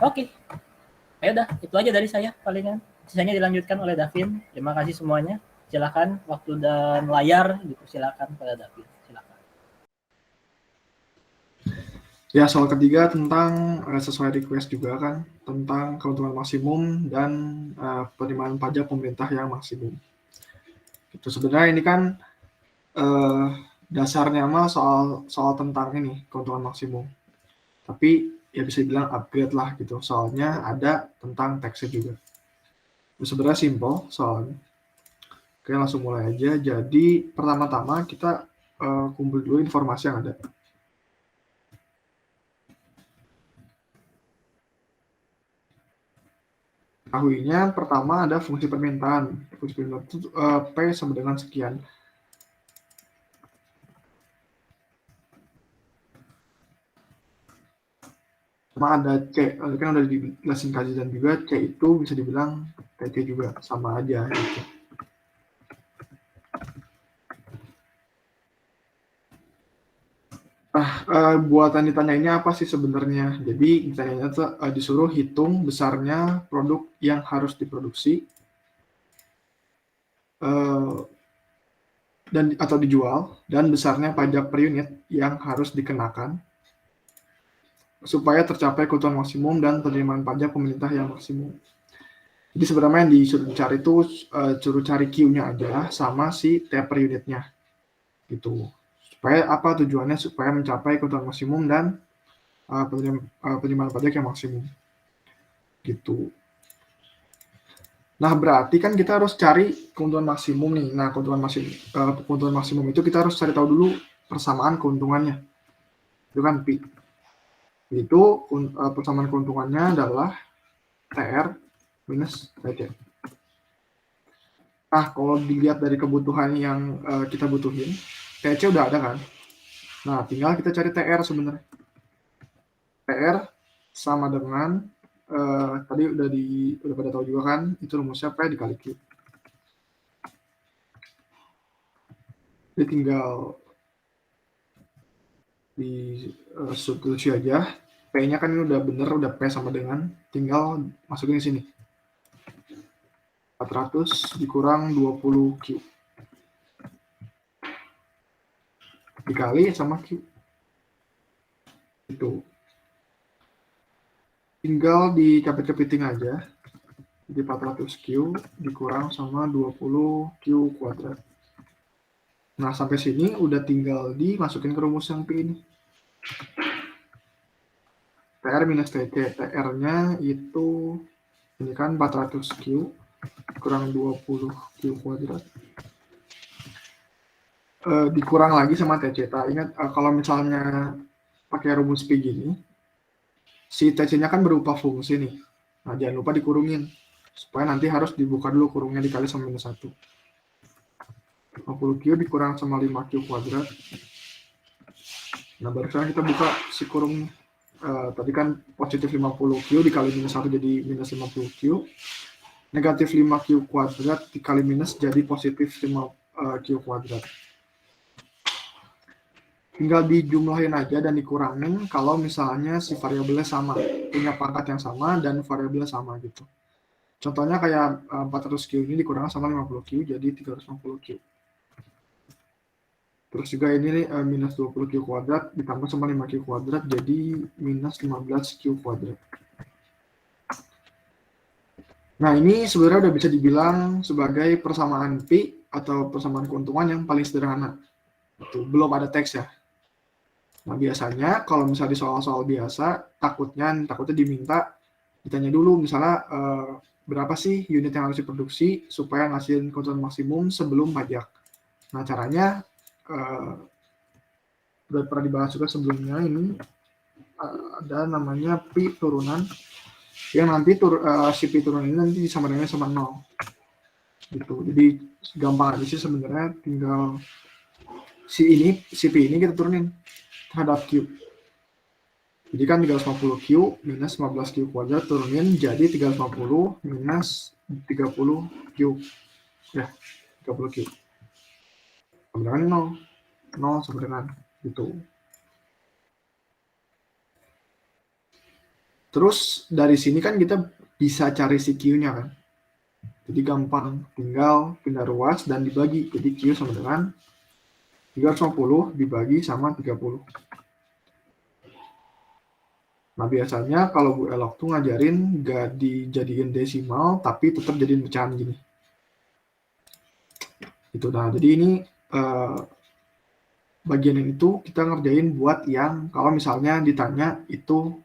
Oke. Ayo dah, itu aja dari saya palingan. Sisanya dilanjutkan oleh Davin. Terima kasih semuanya. Silakan waktu dan layar dipersilakan pada Davin. Silakan. Ya, soal ketiga tentang sesuai request juga kan, tentang keuntungan maksimum dan penerimaan pajak pemerintah yang maksimum. Itu sebenarnya ini kan dasarnya mah soal tentang ini keuntungan maksimum. Tapi ya bisa dibilang upgrade lah gitu, soalnya ada tentang teksnya juga. Itu sebenarnya simple soalnya. Oke, langsung mulai aja. Jadi pertama-tama kita kumpul dulu informasi yang ada. Ketahuinya pertama ada fungsi permintaan. Fungsi permintaan itu P sama dengan sekian. Sama ada C, kan udah dijelasin kajian juga, C itu bisa dibilang TC juga, sama aja gitu. buatan ditanyainnya apa sih sebenarnya? Jadi ditanyanya tuh disuruh hitung besarnya produk yang harus diproduksi dan atau dijual dan besarnya pajak per unit yang harus dikenakan supaya tercapai keuntungan maksimum dan penerimaan pajak pemerintah yang maksimum. Jadi sebenarnya yang disuruh cari itu suruh cari Q-nya aja sama si T per unitnya gitu. Supaya apa tujuannya? Supaya mencapai keuntungan maksimum dan penerimaan pajak yang maksimum gitu. Nah, berarti kan kita harus cari keuntungan maksimum nih. Nah, keuntungan maksimum itu kita harus cari tahu dulu persamaan keuntungannya. Itu kan P. Itu persamaan keuntungannya adalah TR minus TC. Nah, kalau dilihat dari kebutuhan yang kita butuhin, TC udah ada kan? Nah, tinggal kita cari TR sebenarnya. TR sama dengan tadi udah pada tahu juga kan, itu rumusnya P dikali Q. Jadi tinggal di substitusi aja. P-nya kan ini udah bener, udah P sama dengan, tinggal masukin sini. 400 dikurang 20Q. Dikali sama Q. Itu. Tinggal dikapit-kapitin aja. Jadi 400Q dikurang sama 20Q kuadrat. Nah, sampai sini udah tinggal dimasukin ke rumus yang P ini. TR minus TC. TR-nya itu, ini kan 400Q kurang 20Q kuadrat. Dikurang lagi sama TC. Ingat, kalau misalnya pakai rumus P gini, si TC-nya kan berupa fungsi nih. Nah, jangan lupa dikurungin. Supaya nanti harus dibuka dulu kurungnya dikali sama minus 1. 50Q dikurang sama 5Q kuadrat. Nah, baru sekarang kita buka si kurungnya. Tadi kan positif 50Q dikali minus 1 jadi minus 50Q. Negatif 5Q kuadrat dikali minus jadi positif 5Q kuadrat. Tinggal dijumlahin aja dan dikurangin kalau misalnya si variabelnya sama, punya pangkat yang sama dan variabelnya sama gitu. Contohnya kayak 400Q ini dikurang sama 50Q jadi 350Q. Terus juga ini nih, minus 20Q kuadrat ditambah sama 5Q kuadrat jadi minus 15Q kuadrat. Nah, ini sebenarnya udah bisa dibilang sebagai persamaan P atau persamaan keuntungan yang paling sederhana. Itu belum ada teks ya. Nah, biasanya kalau misalnya di soal-soal biasa, takutnya ditanya dulu misalnya berapa sih unit yang harus diproduksi supaya ngasihin keuntungan maksimum sebelum pajak. Nah, caranya udah pernah dibahas juga sebelumnya, ini ada namanya P turunan yang nanti si P turunan ini nanti disamakannya sama 0 gitu. Jadi gampang aja sih sebenarnya, tinggal si P ini kita turunin terhadap Q. Jadi kan 350Q minus 15Q kuadrat turunin jadi 350 minus 30Q. Ya, 30Q. Sama dengan 0 sama dengan gitu. Terus dari sini kan kita bisa cari si Q-nya kan. Jadi gampang, tinggal pindah ruas dan dibagi. Jadi Q sama dengan 350 dibagi sama 30. Nah, biasanya kalau Bu Elok tuh ngajarin gak dijadiin desimal, tapi tetap jadiin pecahan gini. Itu. Nah, jadi ini bagian ini tuh kita ngerjain buat yang kalau misalnya ditanya itu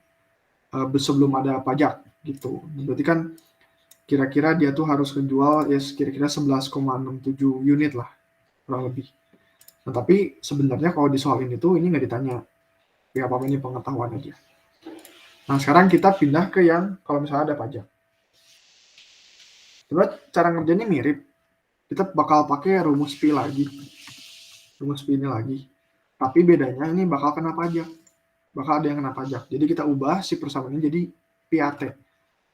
sebelum ada pajak gitu. Berarti kan kira-kira dia tuh harus menjual ya kira-kira 11,67 unit lah kurang lebih. Nah, tapi sebenarnya kalau di soal ini tuh ini nggak ditanya. Ya apa ini pengetahuan aja. Nah, sekarang kita pindah ke yang kalau misalnya ada pajak. Coba cara ngerjainnya mirip. Kita bakal pakai rumus P lagi. Rumus P ini lagi. Tapi bedanya ini bakal kena pajak. Bakal ada yang kena pajak. Jadi kita ubah si persamaan ini jadi PAT.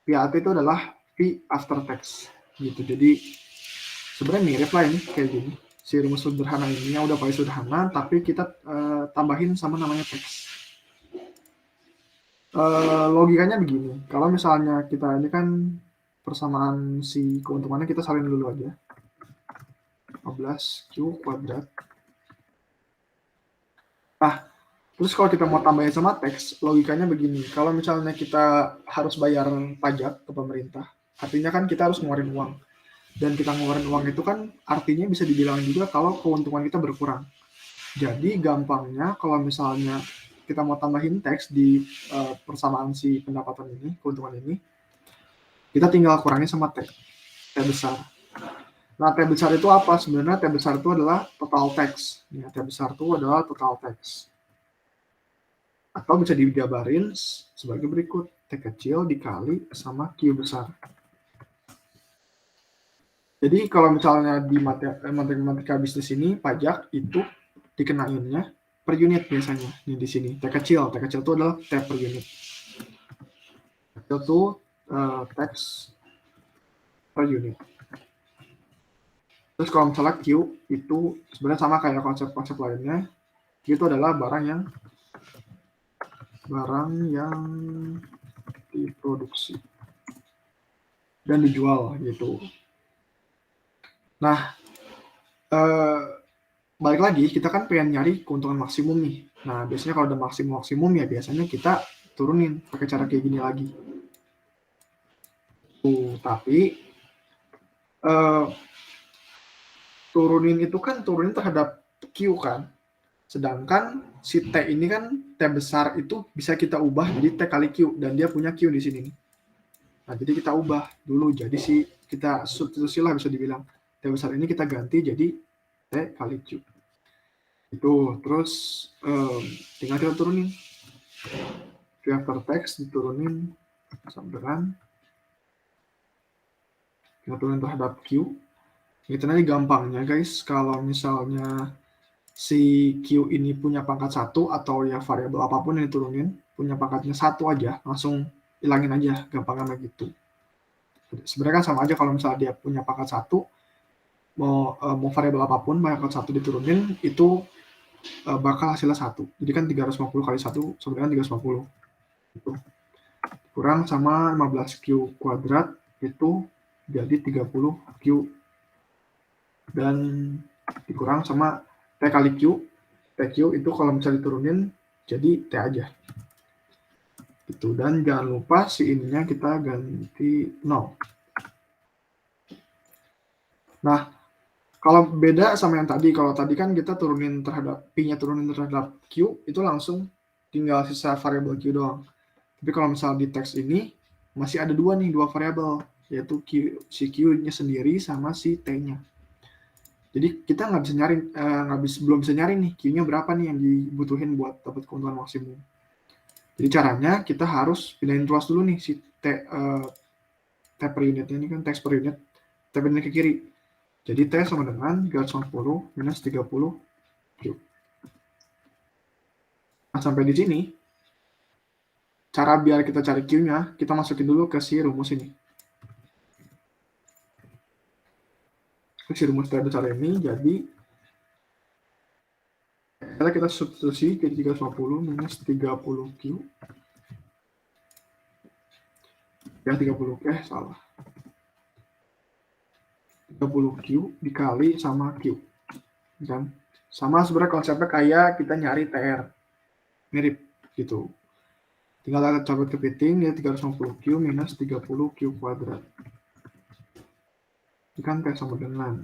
PAT itu adalah P after tax. Gitu. Jadi sebenarnya mirip lah ini kayak gini. si rumus sederhana ini yang udah paling sederhana, tapi kita tambahin sama namanya teks. Logikanya begini, kalau misalnya kita ini kan persamaan si keuntungannya kita salin dulu aja. 15Q kuadrat. Nah, terus kalau kita mau tambahin sama teks, logikanya begini. Kalau misalnya kita harus bayar pajak ke pemerintah, artinya kan kita harus ngeluarin uang. Dan kita ngeluarin uang itu kan artinya bisa dibilang juga kalau keuntungan kita berkurang. Jadi gampangnya kalau misalnya kita mau tambahin teks di persamaan si pendapatan ini, keuntungan ini, kita tinggal kurangi sama T besar. Nah, T besar itu apa? Sebenarnya T besar itu adalah total tax. Ya, T besar itu adalah total tax. Atau bisa digambarin sebagai berikut. T kecil dikali sama Q besar. Jadi kalau misalnya di matematika bisnis ini, pajak itu dikenainnya per unit biasanya. Ini di sini. T kecil itu adalah T per unit. Itu tax per unit. Terus kalau misalnya Q itu sebenarnya sama kayak konsep-konsep lainnya. Q itu adalah barang yang diproduksi dan dijual gitu. Nah, balik lagi kita kan pengen nyari keuntungan maksimum nih. Nah, biasanya kalau udah maksimum ya biasanya kita turunin pakai cara kayak gini lagi. Tapi turunin itu kan turunin terhadap Q kan. Sedangkan si T ini kan T besar itu bisa kita ubah jadi T kali Q dan dia punya Q di sini. Nah, jadi kita ubah dulu jadi kita substitusi lah bisa dibilang. T besar ini kita ganti jadi T kali Q. Itu terus tinggal kita turunin. Vector text diturunin sama dengan kita turunin terhadap Q. Itu nanti gampangnya guys, kalau misalnya si Q ini punya pangkat 1 atau ya variabel apapun yang diturunin, punya pangkatnya 1 aja, langsung hilangin aja, gampangnya gitu. Sebenarnya kan sama aja kalau misalnya dia punya pangkat 1, mau variabel apapun, pangkat 1 diturunin, itu bakal hasilnya 1. Jadi kan 350 kali 1, sebenarnya 350. Itu. Kurang sama 15Q kuadrat, itu jadi 30Q. Dan dikurang sama T kali Q. TQ itu kalau misalnya diturunin jadi T aja. Itu. Dan jangan lupa si ininya kita ganti 0. Nah, kalau beda sama yang tadi, kalau tadi kan kita turunin terhadap P-nya turunin terhadap Q, itu langsung tinggal sisa variabel Q doang. Tapi kalau misalnya di teks ini masih ada dua variabel, yaitu si Q-nya sendiri sama si T-nya. Jadi kita belum bisa nyari nih Q-nya berapa nih yang dibutuhin buat dapat keuntungan maksimum. Jadi caranya kita harus pindahin tuas dulu nih si T per unitnya ini kan teks per unit, T pindahin ke kiri. Jadi T sama dengan 350 minus 30 Q. Nah, sampai di sini cara biar kita cari Q-nya, kita masukin dulu ke si rumus ini. Si rumus T besar ini, jadi kita substitusi jadi 350 minus 30Q. Ya 30, salah. 30Q dikali sama Q. Dan sama sebenarnya konsepnya kayak kita nyari TR. Mirip gitu. Tinggal kita cabut kepiting, ya 350Q minus 30Q kuadrat. Ini kan T sama dengan.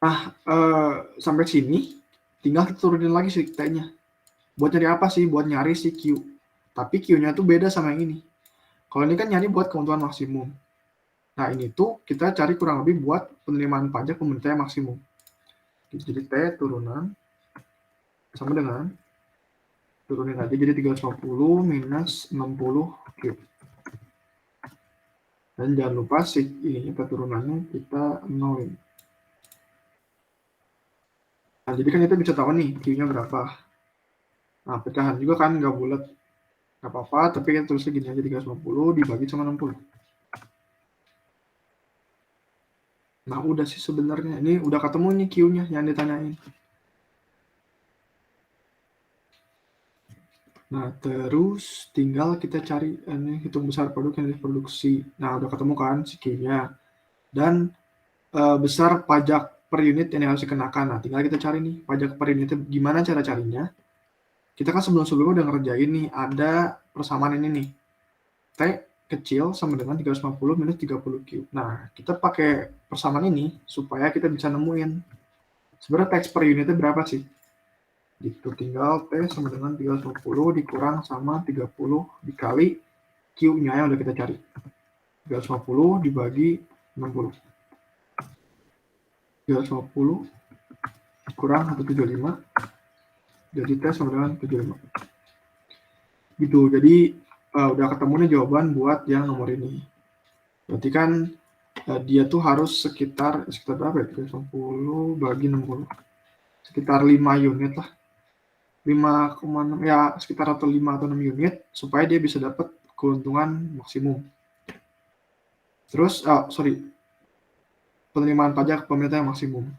Nah, sampai sini tinggal kita turunin lagi si T-nya. Buat nyari apa sih? Buat nyari si Q. Tapi Q-nya tuh beda sama yang ini. Kalau ini kan nyari buat keuntungan maksimum. Nah, ini tuh kita cari kurang lebih buat penerimaan pajak pemerintah yang maksimum. Jadi T turunan sama dengan turunin aja jadi 350 minus 60Q. Dan jangan lupa si ini keturunannya kita nolin. Nah, jadi kan kita bisa tahu nih Q-nya berapa. Nah, pecahan juga kan nggak bulat. Nggak apa-apa, tapi kita tulisnya gini aja 350 dibagi sama 60. Nah, udah sih sebenarnya. Ini udah ketemu nih Q-nya yang ditanyain. Nah, terus tinggal kita cari ini hitung besar produk yang diproduksi. Nah, udah ketemu kan si Q-nya. Dan besar pajak per unit yang harus dikenakan. Nah, tinggal kita cari nih pajak per unitnya gimana cara carinya. Kita kan sebelum-sebelumnya udah ngerjain nih, ada persamaan ini nih. T kecil sama dengan 350 minus 30Q. Nah, kita pakai persamaan ini supaya kita bisa nemuin sebenarnya tax per unitnya berapa sih. Gitu, tinggal T sama dengan 350 dikurang sama 30 dikali Q-nya yang udah kita cari. 350 dibagi 60. 350 kurang 175 jadi T sama dengan 75. Gitu, jadi udah ketemu nih jawaban buat yang nomor ini. Berarti kan dia tuh harus sekitar berapa ya? 350 bagi 60. Sekitar 5 unit lah. 5,6 ya, sekitar atau 5 atau 6 unit supaya dia bisa dapat keuntungan maksimum. Terus penerimaan pajak pemerintah yang maksimum.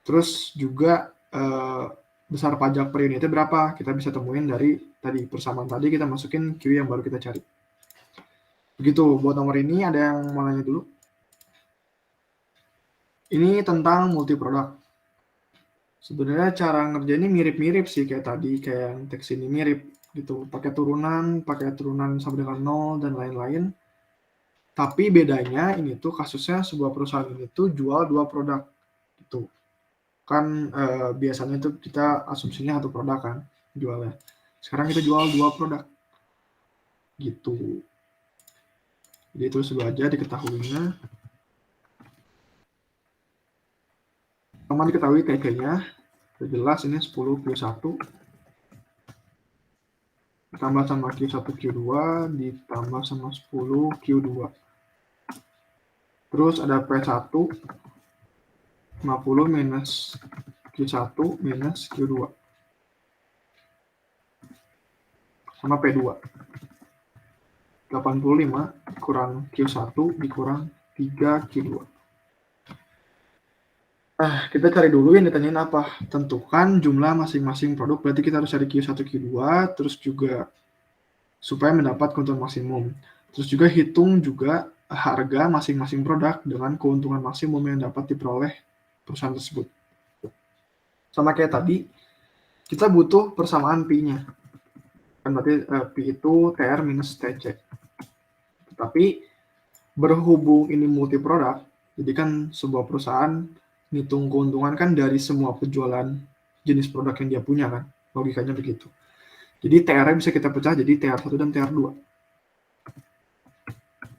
Terus juga besar pajak per unitnya berapa? Kita bisa temuin dari tadi persamaan tadi, kita masukin Q yang baru kita cari. Begitu, buat nomor ini ada yang mau nanya dulu? Ini tentang multi produk. Sebenarnya cara ngerjainnya mirip-mirip sih kayak tadi, kayak yang teks ini mirip gitu. Pakai turunan sama dengan 0 dan lain-lain. Tapi bedanya ini tuh kasusnya sebuah perusahaan ini tuh jual 2 produk gitu. Kan biasanya itu kita asumsinya 1 produk kan jualnya. Sekarang kita jual 2 produk gitu. Jadi itu sudah aja diketahuinya. Sama diketahui TK-nya. Jelas ini 10Q1 ditambah sama Q1Q2 ditambah sama 10Q2. Terus ada P1 50 minus Q1 minus Q2 sama P2 85 kurang Q1 dikurang 3Q2. Nah, kita cari dulu yang ditanyain apa. Tentukan jumlah masing-masing produk, berarti kita harus cari Q1, Q2, terus juga supaya mendapat keuntungan maksimum. Terus juga hitung juga harga masing-masing produk dengan keuntungan maksimum yang dapat diperoleh perusahaan tersebut. Sama kayak tadi, kita butuh persamaan P-nya. Kan berarti P itu TR minus TC. Tapi berhubung ini multi produk, jadi kan sebuah perusahaan ngitung keuntungan kan dari semua penjualan jenis produk yang dia punya kan. Logikanya begitu. Jadi TR-nya bisa kita pecah jadi TR1 dan TR2.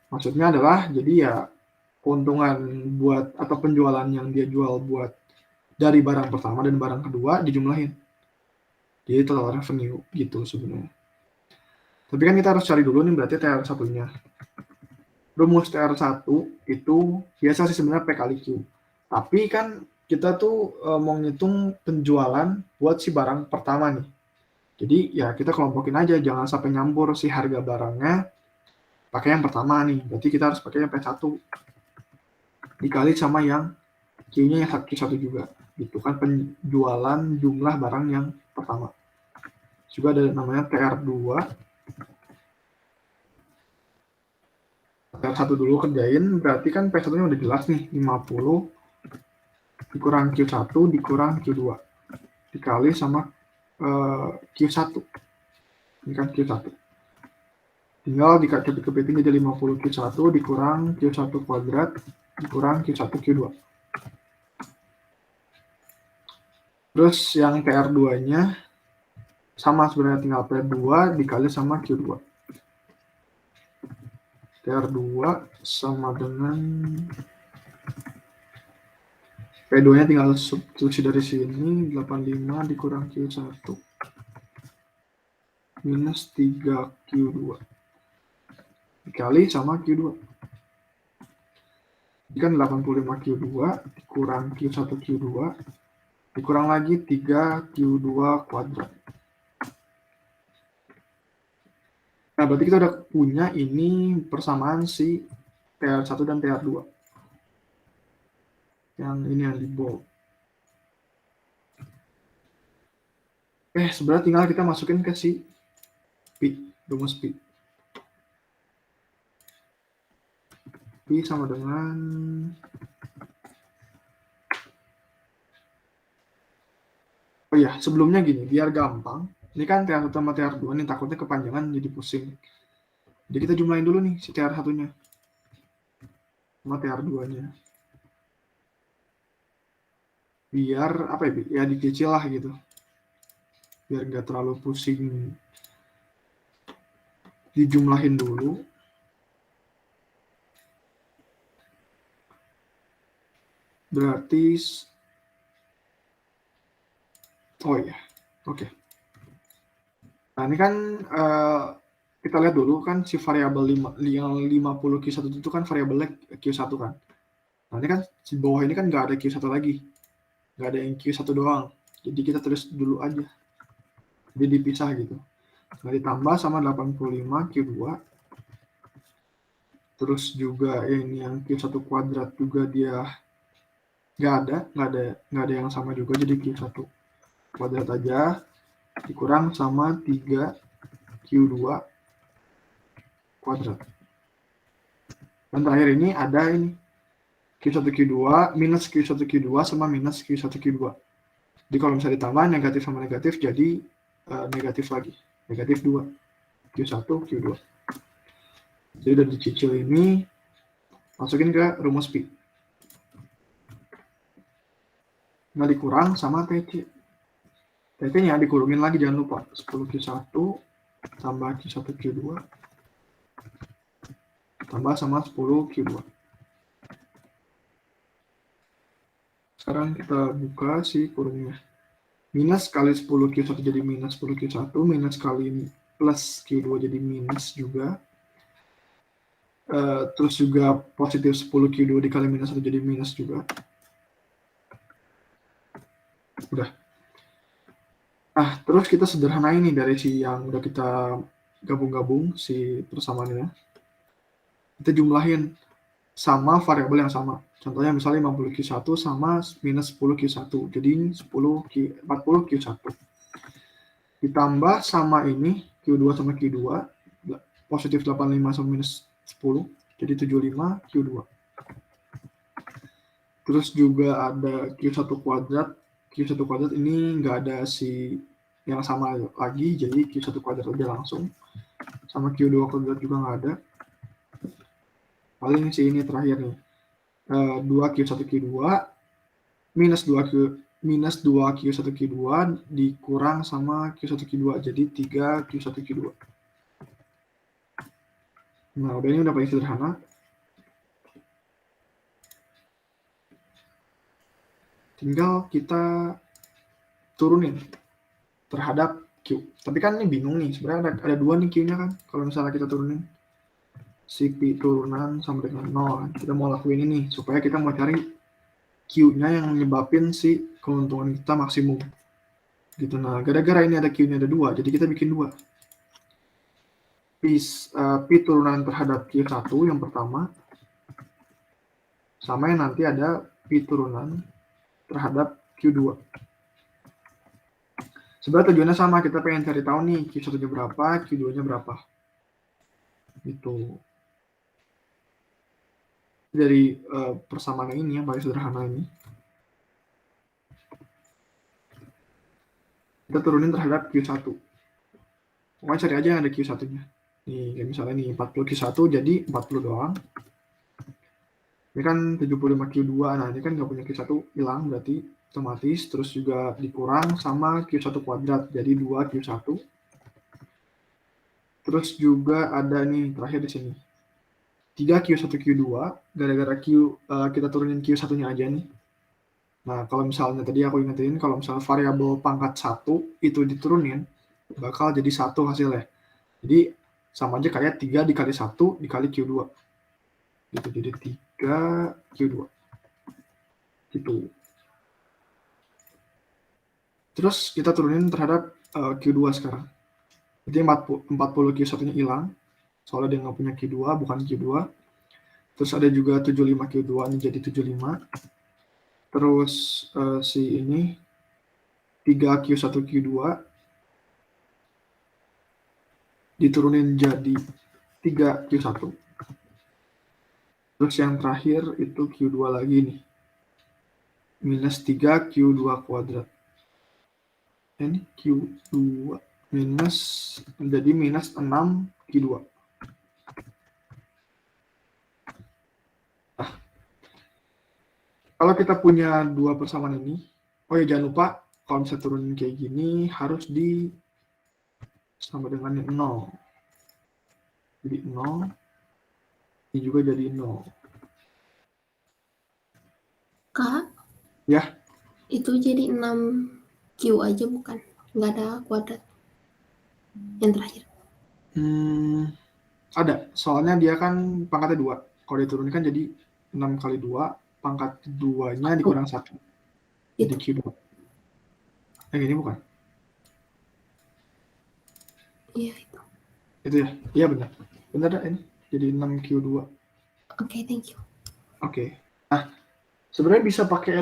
Maksudnya adalah jadi ya keuntungan buat atau penjualan yang dia jual buat dari barang pertama dan barang kedua dijumlahin. Jadi total revenue gitu sebenarnya. Tapi kan kita harus cari dulu nih berarti TR1-nya. Rumus TR1 itu biasa sih sebenarnya P kali Q. Tapi kan kita tuh mau ngitung penjualan buat si barang pertama nih. Jadi ya kita kelompokin aja, jangan sampai nyampur si harga barangnya pakai yang pertama nih. Berarti kita harus pakai yang P1 dikali sama yang Q-nya yang Q1 juga. Gitu kan penjualan jumlah barang yang pertama. Juga ada namanya TR2. TR1 dulu kerjain, berarti kan P1-nya udah jelas nih, 50 dikurang Q1 dikurang Q2 dikali sama Q1. Ini kan Q1. Tinggal dikepiting jadi 50 Q1 dikurang Q1 kuadrat dikurang Q1 Q2. Terus yang TR2-nya sama sebenarnya, tinggal P2 dikali sama Q2. TR2 sama dengan P2-nya tinggal substitusi dari sini, 85 dikurang Q1 minus 3Q2 dikali sama Q2. Jadi kan 85Q2 dikurang Q1Q2 dikurang lagi 3Q2 kuadrat. Nah, berarti kita udah punya ini persamaan si TR1 dan TR2. Yang ini yang di bold. Sebenarnya tinggal kita masukin ke si P, rumus P. P sama dengan oh iya, sebelumnya gini, biar gampang. Ini kan TR1 sama TR2 nih, takutnya kepanjangan jadi pusing. Jadi kita jumlahin dulu nih si TR1-nya sama TR2-nya. Biar apa ya? Ya dikecil lah gitu. Biar nggak terlalu pusing. Dijumlahin dulu. Berarti oh iya, oke. Nah ini kan kita lihat dulu kan si variabel yang 50 Q1 itu kan variabelnya Q1 kan. Nah ini kan di bawah ini kan nggak ada Q1 lagi. Nggak ada yang Q1 doang. Jadi kita tulis dulu aja. Jadi dipisah gitu. Nah ditambah sama 85 Q2. Terus juga ini yang Q1 kuadrat juga dia nggak ada yang sama juga, jadi Q1 kuadrat aja dikurang sama 3 Q2 kuadrat. Dan terakhir ini ada ini Q1 Q2 minus Q1 Q2 sama minus Q1 Q2. Jadi kalau misalnya ditambah negatif sama negatif jadi negatif lagi, negatif 2 Q1 Q2. Jadi udah dicicil ini masukin ke rumus P. Nah dikurang sama TC. TC-nya dikurungin lagi, jangan lupa 10 Q1 tambah Q1 Q2 tambah sama 10 Q2. Sekarang kita buka si kurungnya. Minus kali 10 Q1 jadi minus 10 Q1, minus kali plus Q2 jadi minus juga. Terus juga positif 10 Q2 dikali minus 1 jadi minus juga. Udah. Nah, terus kita sederhanain nih dari si yang udah kita gabung-gabung si persamaannya. Kita jumlahin sama variabel yang sama. Contohnya misalnya 50 Q1 sama minus 10 Q1. Jadi 40 Q1. Ditambah sama ini Q2 sama Q2. Positif 85 sama minus 10. Jadi 75 Q2. Terus juga ada Q1 kuadrat. Q1 kuadrat ini nggak ada si yang sama lagi, jadi Q1 kuadrat aja langsung. Sama Q2 kuadrat juga nggak ada. Paling si ini terakhir nih. 2 Q1 Q2 minus 2 Q1 Q2 dikurang sama Q1 Q2, jadi 3 Q1 Q2. Nah, ini udah paling sederhana. Tinggal kita turunin terhadap Q. Tapi kan ini bingung nih, sebenarnya ada dua nih Q-nya kan. Kalau misalnya kita turunin si P turunan sama dengan 0, kita mau lakuin ini supaya kita mau cari Q-nya yang menyebabin si keuntungan kita maksimum. Gitu. Nah, gara-gara ini ada Q-nya ada 2, jadi kita bikin 2. P turunan terhadap Q1 yang pertama, sama yang nanti ada P turunan terhadap Q2. Sebenarnya tujuannya sama, kita pengen cari tahu nih Q1-nya berapa, Q2-nya berapa. Gitu. Dari persamaan ini yang paling sederhana ini. Kita turunin terhadap Q1. Pokoknya cari aja yang ada Q1-nya. Nih, kayak misalnya nih 40 Q1 jadi 40 doang. Ini kan 75 Q2, nah ini kan nggak punya Q1, hilang berarti otomatis. Terus juga dikurang sama Q1 kuadrat, jadi 2 Q1. Terus juga ada nih terakhir di sini 3 Q1 Q2, gara-gara kita turunin Q1-nya aja nih. Nah kalau misalnya tadi aku ingetin, kalau misalnya variabel pangkat 1 itu diturunin, bakal jadi 1 hasilnya. Jadi sama aja kayak 3 dikali 1 dikali Q2. Gitu, jadi 3 Q2. Gitu. Terus kita turunin terhadap Q2 sekarang. Jadi 40 Q1-nya hilang, soalnya dia nggak punya Q2, bukan Q2. Terus ada juga 75 Q2 ini jadi 75. Terus si ini 3Q1 Q2 diturunin jadi 3Q1. Terus yang terakhir itu Q2 lagi nih. Minus 3Q2 kuadrat. Ini Q2 minus menjadi minus 6Q2. Nah, kalau kita punya dua persamaan ini, oh ya jangan lupa kalau bisa turunin kayak gini harus di sama dengan 0. Jadi 0, ini juga jadi 0. Kak, Ya, itu jadi 6Q aja bukan? Nggak ada kuadrat. Yang terakhir. Ada. Soalnya dia kan pangkatnya 2. Kalau diturunkan jadi 6 kali 2, pangkat 2-nya dikurang 1. Jadi Itu. Q2. Yang ini bukan? Iya, itu. Itu ya? Iya benar. Benar dah ini. Jadi 6Q2. Oke, thank you. Oke. Nah, sebenarnya bisa pakai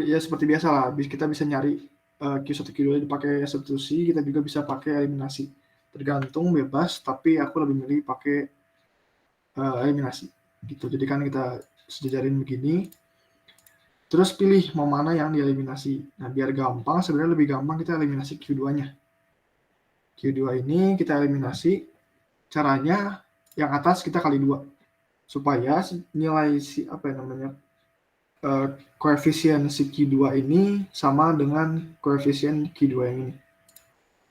ya seperti biasa lah. Kita bisa nyari Q1 Q2 dipakai substitusi, kita juga bisa pakai eliminasi. Tergantung bebas, tapi aku lebih milih pakai eliminasi. Gitu. Jadi kan kita sejajarin begini. Terus pilih mau mana yang dieliminasi. Nah, biar gampang, sebenarnya lebih gampang kita eliminasi Q2-nya. Q2 ini kita eliminasi, caranya yang atas kita kali 2. Supaya nilai koefisien si Q2 ini sama dengan koefisien Q2 yang ini.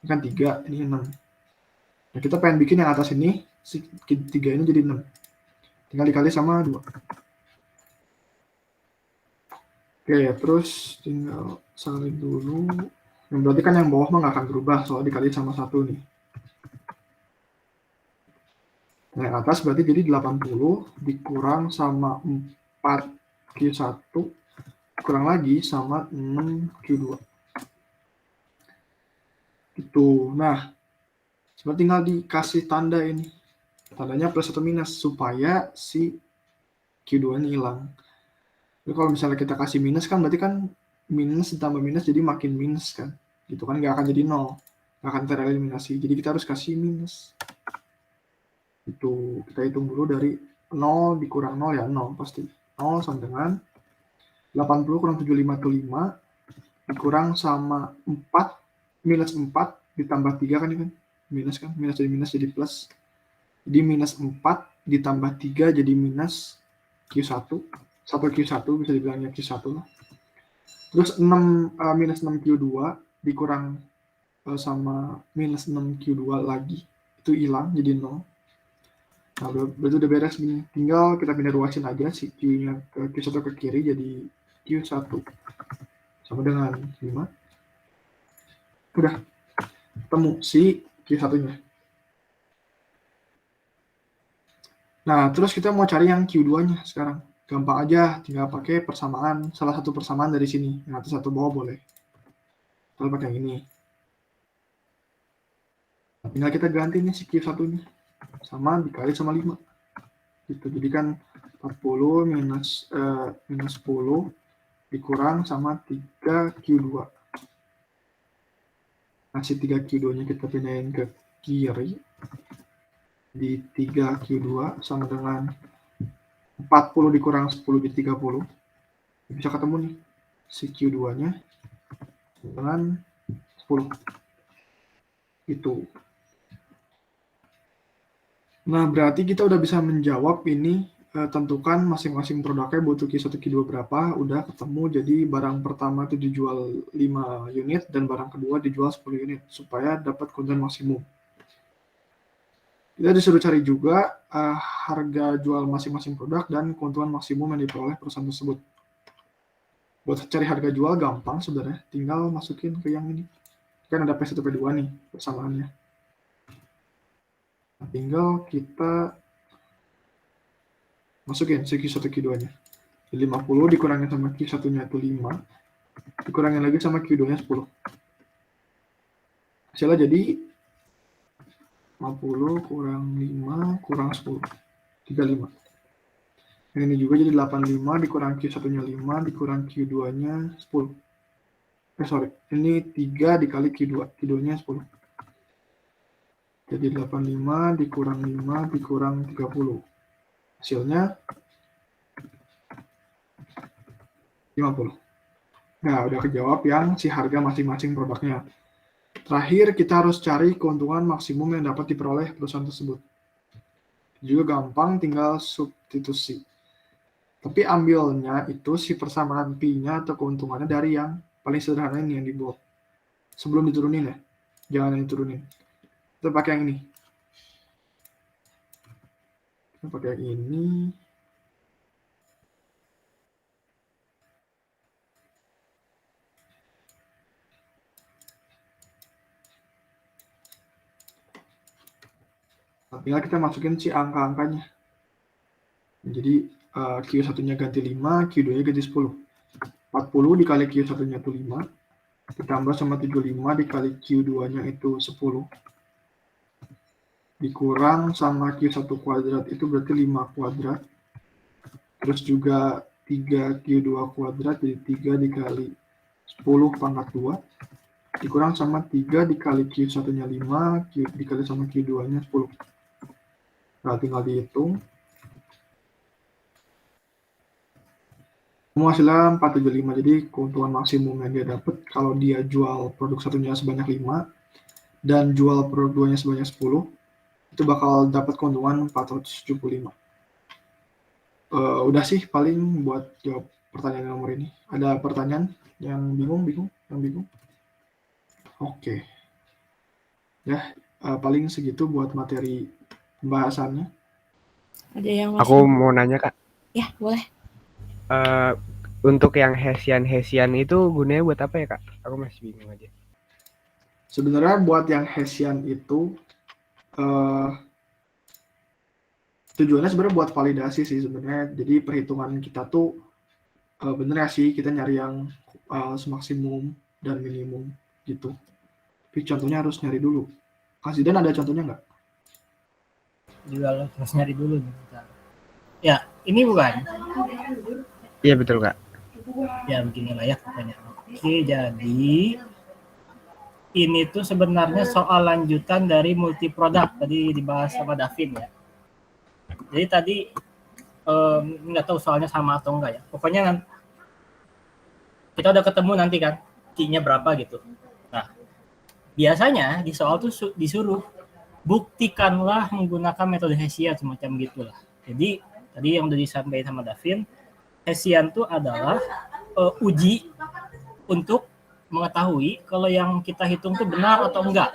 Ini kan 3, ini 6. Nah, kita pengen bikin yang atas ini, si 3 ini jadi 6. Tinggal dikali sama 2. Oke, terus tinggal salin dulu. Yang berarti kan yang bawah mah nggak akan berubah, soal dikali sama 1 nih. Nah, yang atas berarti jadi 80 dikurang sama 4Q1 kurang lagi sama 6Q2. Gitu. Nah, seperti tinggal dikasih tanda ini. Tandanya plus atau minus supaya si Q2 ini hilang. Jadi kalau misalnya kita kasih minus kan berarti kan minus ditambah minus jadi makin minus kan. Gitu kan nggak akan jadi 0. Nggak akan tereliminasi. Jadi kita harus kasih minus. Itu kita hitung dulu dari 0 dikurang 0 ya 0 pasti. 0 sama dengan 80 kurang 75 dikurang sama 4 minus 4 ditambah 3 kan ini kan. Minus kan. Minus jadi plus. Jadi minus 4 ditambah 3 jadi minus Q1. 1Q1 bisa dibilangnya Q1 lah. Terus minus 6Q2 dikurang sama minus 6Q2 lagi. Itu hilang jadi 0. Nah, berarti udah beres gini. Tinggal kita pindah ruasin aja si Q-nya ke Q1 ke kiri jadi Q1. Sama dengan 5. Udah ketemu si Q1-nya. Nah, terus kita mau cari yang Q2-nya sekarang. Gampang aja, tinggal pakai persamaan, salah satu persamaan dari sini. Yang atas satu bawah boleh. Kita pakai yang ini. Nah, tinggal kita ganti nih si Q1-nya. Sama dikali sama 5. Gitu. Jadi kan 40 minus 10 dikurang sama 3Q2. Nah, si 3Q2-nya kita pindahin ke kiri. Di 3Q2 sama dengan 40 dikurang 10 di 30. Bisa ketemu nih si Q2-nya dengan 10. Itu. Nah, berarti kita udah bisa menjawab ini, tentukan masing-masing produknya butuh Q1 Q2 berapa, udah ketemu. Jadi barang pertama itu dijual 5 unit dan barang kedua dijual 10 unit supaya dapat keuntungan maksimum. Kita disuruh cari juga harga jual masing-masing produk dan keuntungan maksimum yang diperoleh perusahaan tersebut. Buat cari harga jual gampang sebenarnya, tinggal masukin ke yang ini. Kan ada P1 P2 nih persamaannya. Nah, tinggal kita masukin si Q1 Q2-nya. 50 dikurangin sama Q1-nya itu 5. Dikurangin lagi sama Q2-nya 10. Hasilnya jadi 50 kurang 5 kurang 10. 35. Ini juga jadi 85 dikurang Q1-nya 5 dikurang Q2-nya 10. Sorry, ini 3 dikali Q2, Q2-nya 10. Jadi 85 dikurang 5 dikurang 30. Hasilnya 50. Nah, udah kejawab yang si harga masing-masing produknya. Terakhir, kita harus cari keuntungan maksimum yang dapat diperoleh perusahaan tersebut. Juga gampang, tinggal substitusi. Tapi ambilnya itu si persamaan Pi-nya atau keuntungannya dari yang paling sederhana ini yang di bawah. Sebelum diturunin ya, jangan yang diturunin. Kita pakai yang ini. Kita pakai yang ini. Nah, tinggal kita masukin si angka-angkanya. Jadi Q1-nya ganti 5, Q2-nya ganti 10. 40 dikali Q1-nya itu 5, ditambah sama 75 dikali Q2-nya itu 10. Dikurang sama Q1 kuadrat itu berarti 5 kuadrat. Terus juga 3Q2 kuadrat jadi 3 dikali 10 pangkat 2. Dikurang sama 3 dikali Q1-nya 5, Q dikali sama Q2-nya 10. Nah, tinggal dihitung. Hasilnya 475, jadi keuntungan maksimum yang dia dapat kalau dia jual produk satunya sebanyak 5 dan jual produk duanya sebanyak 10, itu bakal dapat keuntungan 475. Udah sih paling buat jawab pertanyaan nomor ini. Ada pertanyaan yang bingung? Oke. Ya, paling segitu buat materi pembahasannya. Ada yang masih? Aku mau nanya Kak. Ya, boleh. Untuk yang Hessian itu gunanya buat apa ya Kak? Aku masih bingung aja. Sebenarnya buat yang Hessian itu tujuannya sebenarnya buat validasi sih sebenarnya. Jadi perhitungan kita tuh bener ya sih kita nyari yang maksimum dan minimum gitu. Tapi contohnya harus nyari dulu. Kak Zidan ada contohnya nggak? Juga lo harus nyari dulu. Bentar. Ya, ini bukan. Iya betul Kak. Ya beginilah ya pokoknya. Oke, jadi ini tuh sebenarnya soal lanjutan dari multi produk tadi dibahas sama Davin ya. Jadi tadi nggak tahu soalnya sama atau enggak ya. Pokoknya kita udah ketemu nanti kan Q-nya berapa gitu. Nah, biasanya di soal tuh disuruh buktikanlah menggunakan metode Hessian semacam gitulah. Jadi tadi yang udah disampaikan sama Davin, Hessian itu adalah uji untuk mengetahui kalau yang kita hitung itu benar atau enggak.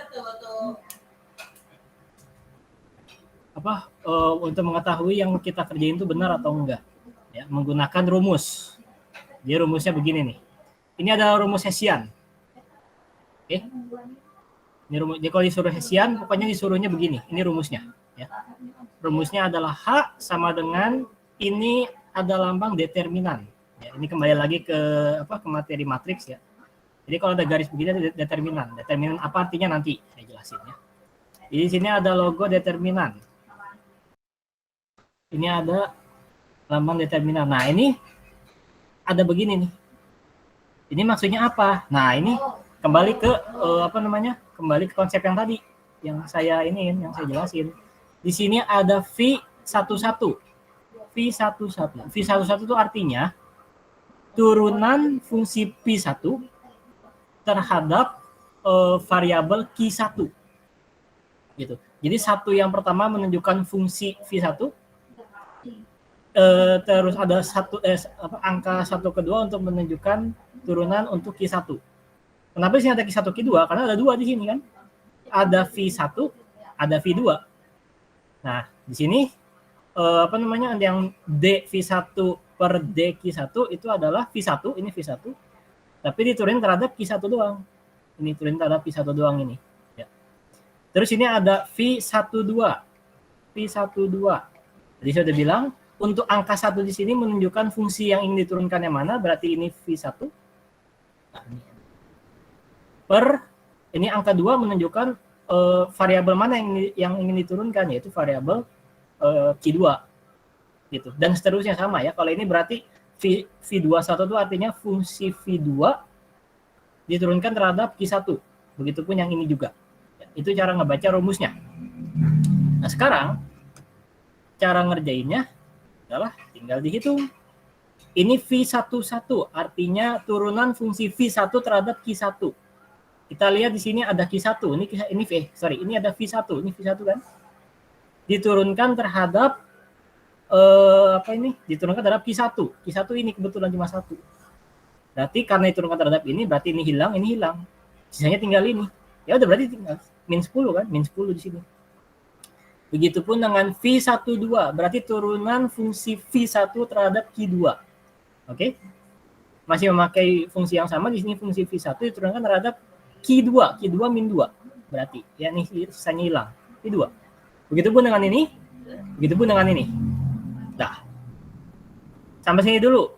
Untuk mengetahui yang kita kerjain itu benar atau enggak. Ya, menggunakan rumus. Jadi rumusnya begini nih. Ini adalah rumus Hessian. Oke. Ini rumus. Jadi kalau disuruh Hessian, pokoknya disuruhnya begini. Ini rumusnya. Ya. Rumusnya adalah H sama dengan ini ada lambang determinan. Ya, ini kembali lagi ke materi matriks ya. Jadi kalau ada garis begini determinan. Determinan apa artinya nanti saya jelasin ya. Jadi di sini ada logo determinan. Ini ada lambang determinan. Nah, ini ada begini nih. Ini maksudnya apa? Nah, ini kembali ke Kembali ke konsep yang tadi yang saya jelasin. Di sini ada V11. V11 itu artinya turunan fungsi P1 terhadap variabel Q1. Gitu. Jadi satu yang pertama menunjukkan fungsi V1, terus ada angka satu kedua untuk menunjukkan turunan untuk Q1. Kenapa sih ada Q1 Q2? Karena ada dua di sini kan. Ada V1, ada V2. Nah, di sini yang dV1 per dQ1 itu adalah V1, ini V1, tapi diturunin terhadap Q1 doang. Ini turunin terhadap Q1 doang ini. Ya. Terus ini ada V12. Jadi saya udah bilang, untuk angka 1 di sini menunjukkan fungsi yang ingin diturunkan yang mana, berarti ini V1. Nah, ini angka 2 menunjukkan variabel mana yang ingin diturunkan, yaitu variabel Q2. gitu. Dan seterusnya sama ya. Kalau ini berarti V21 itu artinya fungsi V2 diturunkan terhadap Q1. Begitupun yang ini juga. Itu cara ngebaca rumusnya. Nah, sekarang cara ngerjainnya adalah tinggal dihitung. Ini V11 artinya turunan fungsi V1 terhadap Q1. Kita lihat di sini ada Q1. Ini ada V1. Ini V1 kan? Diturunkan terhadap diturunkan terhadap Q1. Q1 ini kebetulan cuma 1. Berarti karena diturunkan terhadap ini, berarti ini hilang. Sisanya tinggal ini. Ya udah berarti tinggal min 10 kan? Min 10 di sini. Begitupun dengan V12, berarti turunan fungsi V1 terhadap Q2. Oke? Masih memakai fungsi yang sama, di sini fungsi V1 diturunkan terhadap Q2 min 2. Berarti ya ini sisanya hilang. Q2. Begitupun dengan ini, begitupun dengan ini. Nah, sampai sini dulu.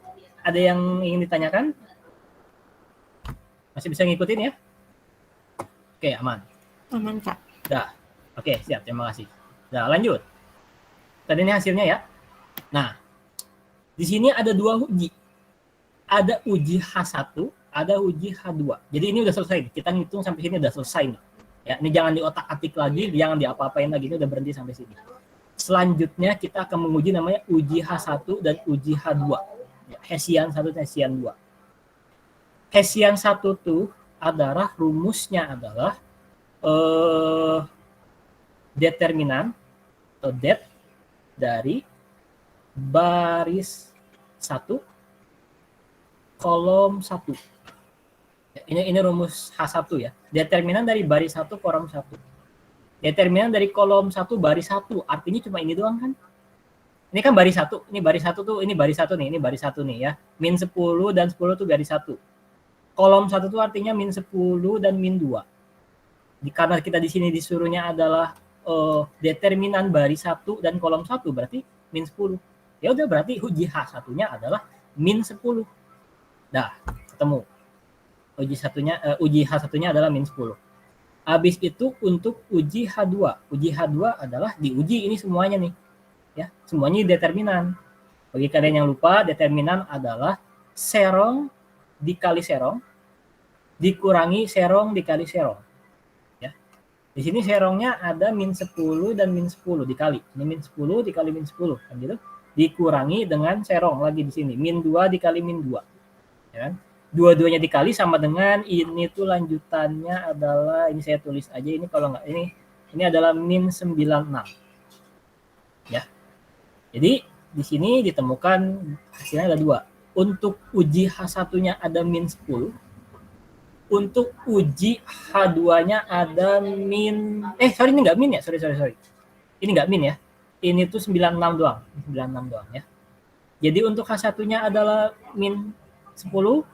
Ada yang ingin ditanyakan? Masih bisa ngikutin ya? Oke, aman. Aman, Kak. Dah. Oke, siap. Terima kasih. Nah, lanjut. Tadi ini hasilnya ya. Nah, di sini ada 2 uji. Ada uji H1, ada uji H2. Jadi ini udah selesai. Kita ngitung sampai sini udah selesai nih. Ya, ini jangan diotak-atik lagi, jangan diapa-apain lagi. Ini udah berhenti sampai sini. Selanjutnya kita akan menguji namanya uji H1 dan uji H2. Ya, Hessian 1 dan Hessian 2. Hessian 1 tuh adalah rumusnya adalah determinan atau det dari baris 1 kolom 1. Ini rumus H1 ya. Determinan dari baris 1 kolom 1. Determinan dari kolom 1 baris 1. Artinya cuma ini doang kan? Ini kan baris 1. Ini baris 1 tuh, ini baris 1 nih, ini baris 1 nih ya. Min 10 dan 10 tuh baris 1. Kolom 1 tuh artinya min 10 dan min 2. Karena kita di sini disuruhnya adalah determinan baris 1 dan kolom 1 berarti min 10. Ya udah berarti uji H1-nya adalah min 10. Nah, ketemu. Uji H1-nya adalah min 10. Habis itu untuk uji H2. Uji H2 adalah diuji ini semuanya nih. Ya, semuanya determinan. Bagi kalian yang lupa, determinan adalah serong dikali serong dikurangi serong dikali serong. Ya. Di sini serongnya ada min 10 dan min 10 dikali. Ini min 10 dikali min 10 kan gitu. Dikurangi dengan serong lagi di sini, min 2 dikali min 2. Ya kan? Dua-duanya dikali sama dengan ini tuh lanjutannya adalah, ini saya tulis aja, ini kalau nggak ini adalah min 96. Ya. Jadi di sini ditemukan hasilnya ada 2. Untuk uji H1-nya ada min 10. Untuk uji H2-nya ada min ini nggak min ya? Sorry. Ini nggak min ya. Ini tuh 96 doang. 96 doang ya. Jadi untuk H1-nya adalah min 10.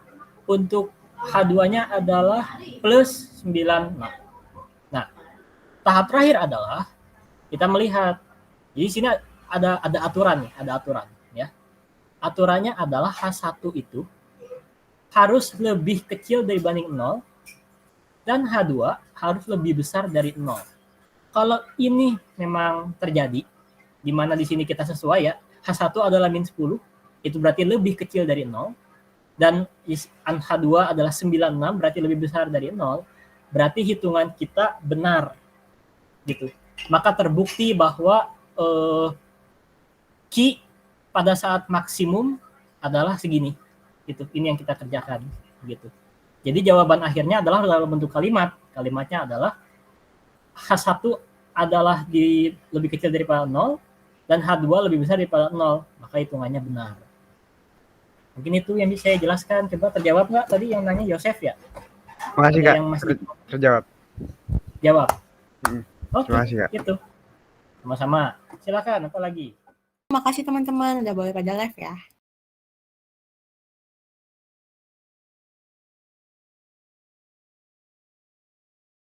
Untuk H2-nya adalah plus 96. Nah, tahap terakhir adalah kita melihat. Jadi sini ada aturan nih, ada aturan ya. Aturannya adalah H1 itu harus lebih kecil dibanding 0 dan H2 harus lebih besar dari 0. Kalau ini memang terjadi, di mana di sini kita sesuai ya, H1 adalah min 10, itu berarti lebih kecil dari 0, dan H2 adalah 96, berarti lebih besar dari 0, berarti hitungan kita benar. Gitu. Maka terbukti bahwa Q pada saat maksimum adalah segini. Gitu. Ini yang kita kerjakan gitu. Jadi jawaban akhirnya adalah dalam bentuk kalimat. Kalimatnya adalah H1 adalah lebih kecil daripada 0 dan H2 lebih besar daripada 0, maka hitungannya benar. Mungkin itu yang bisa saya jelaskan. Coba terjawab nggak tadi yang nanya Yosef ya? Makasih Kak. Yang masih Terjawab. jawab. Terima kasih Kak. Gitu. Sama-sama. Silakan, apa lagi? Makasih teman-teman udah boleh pada live ya.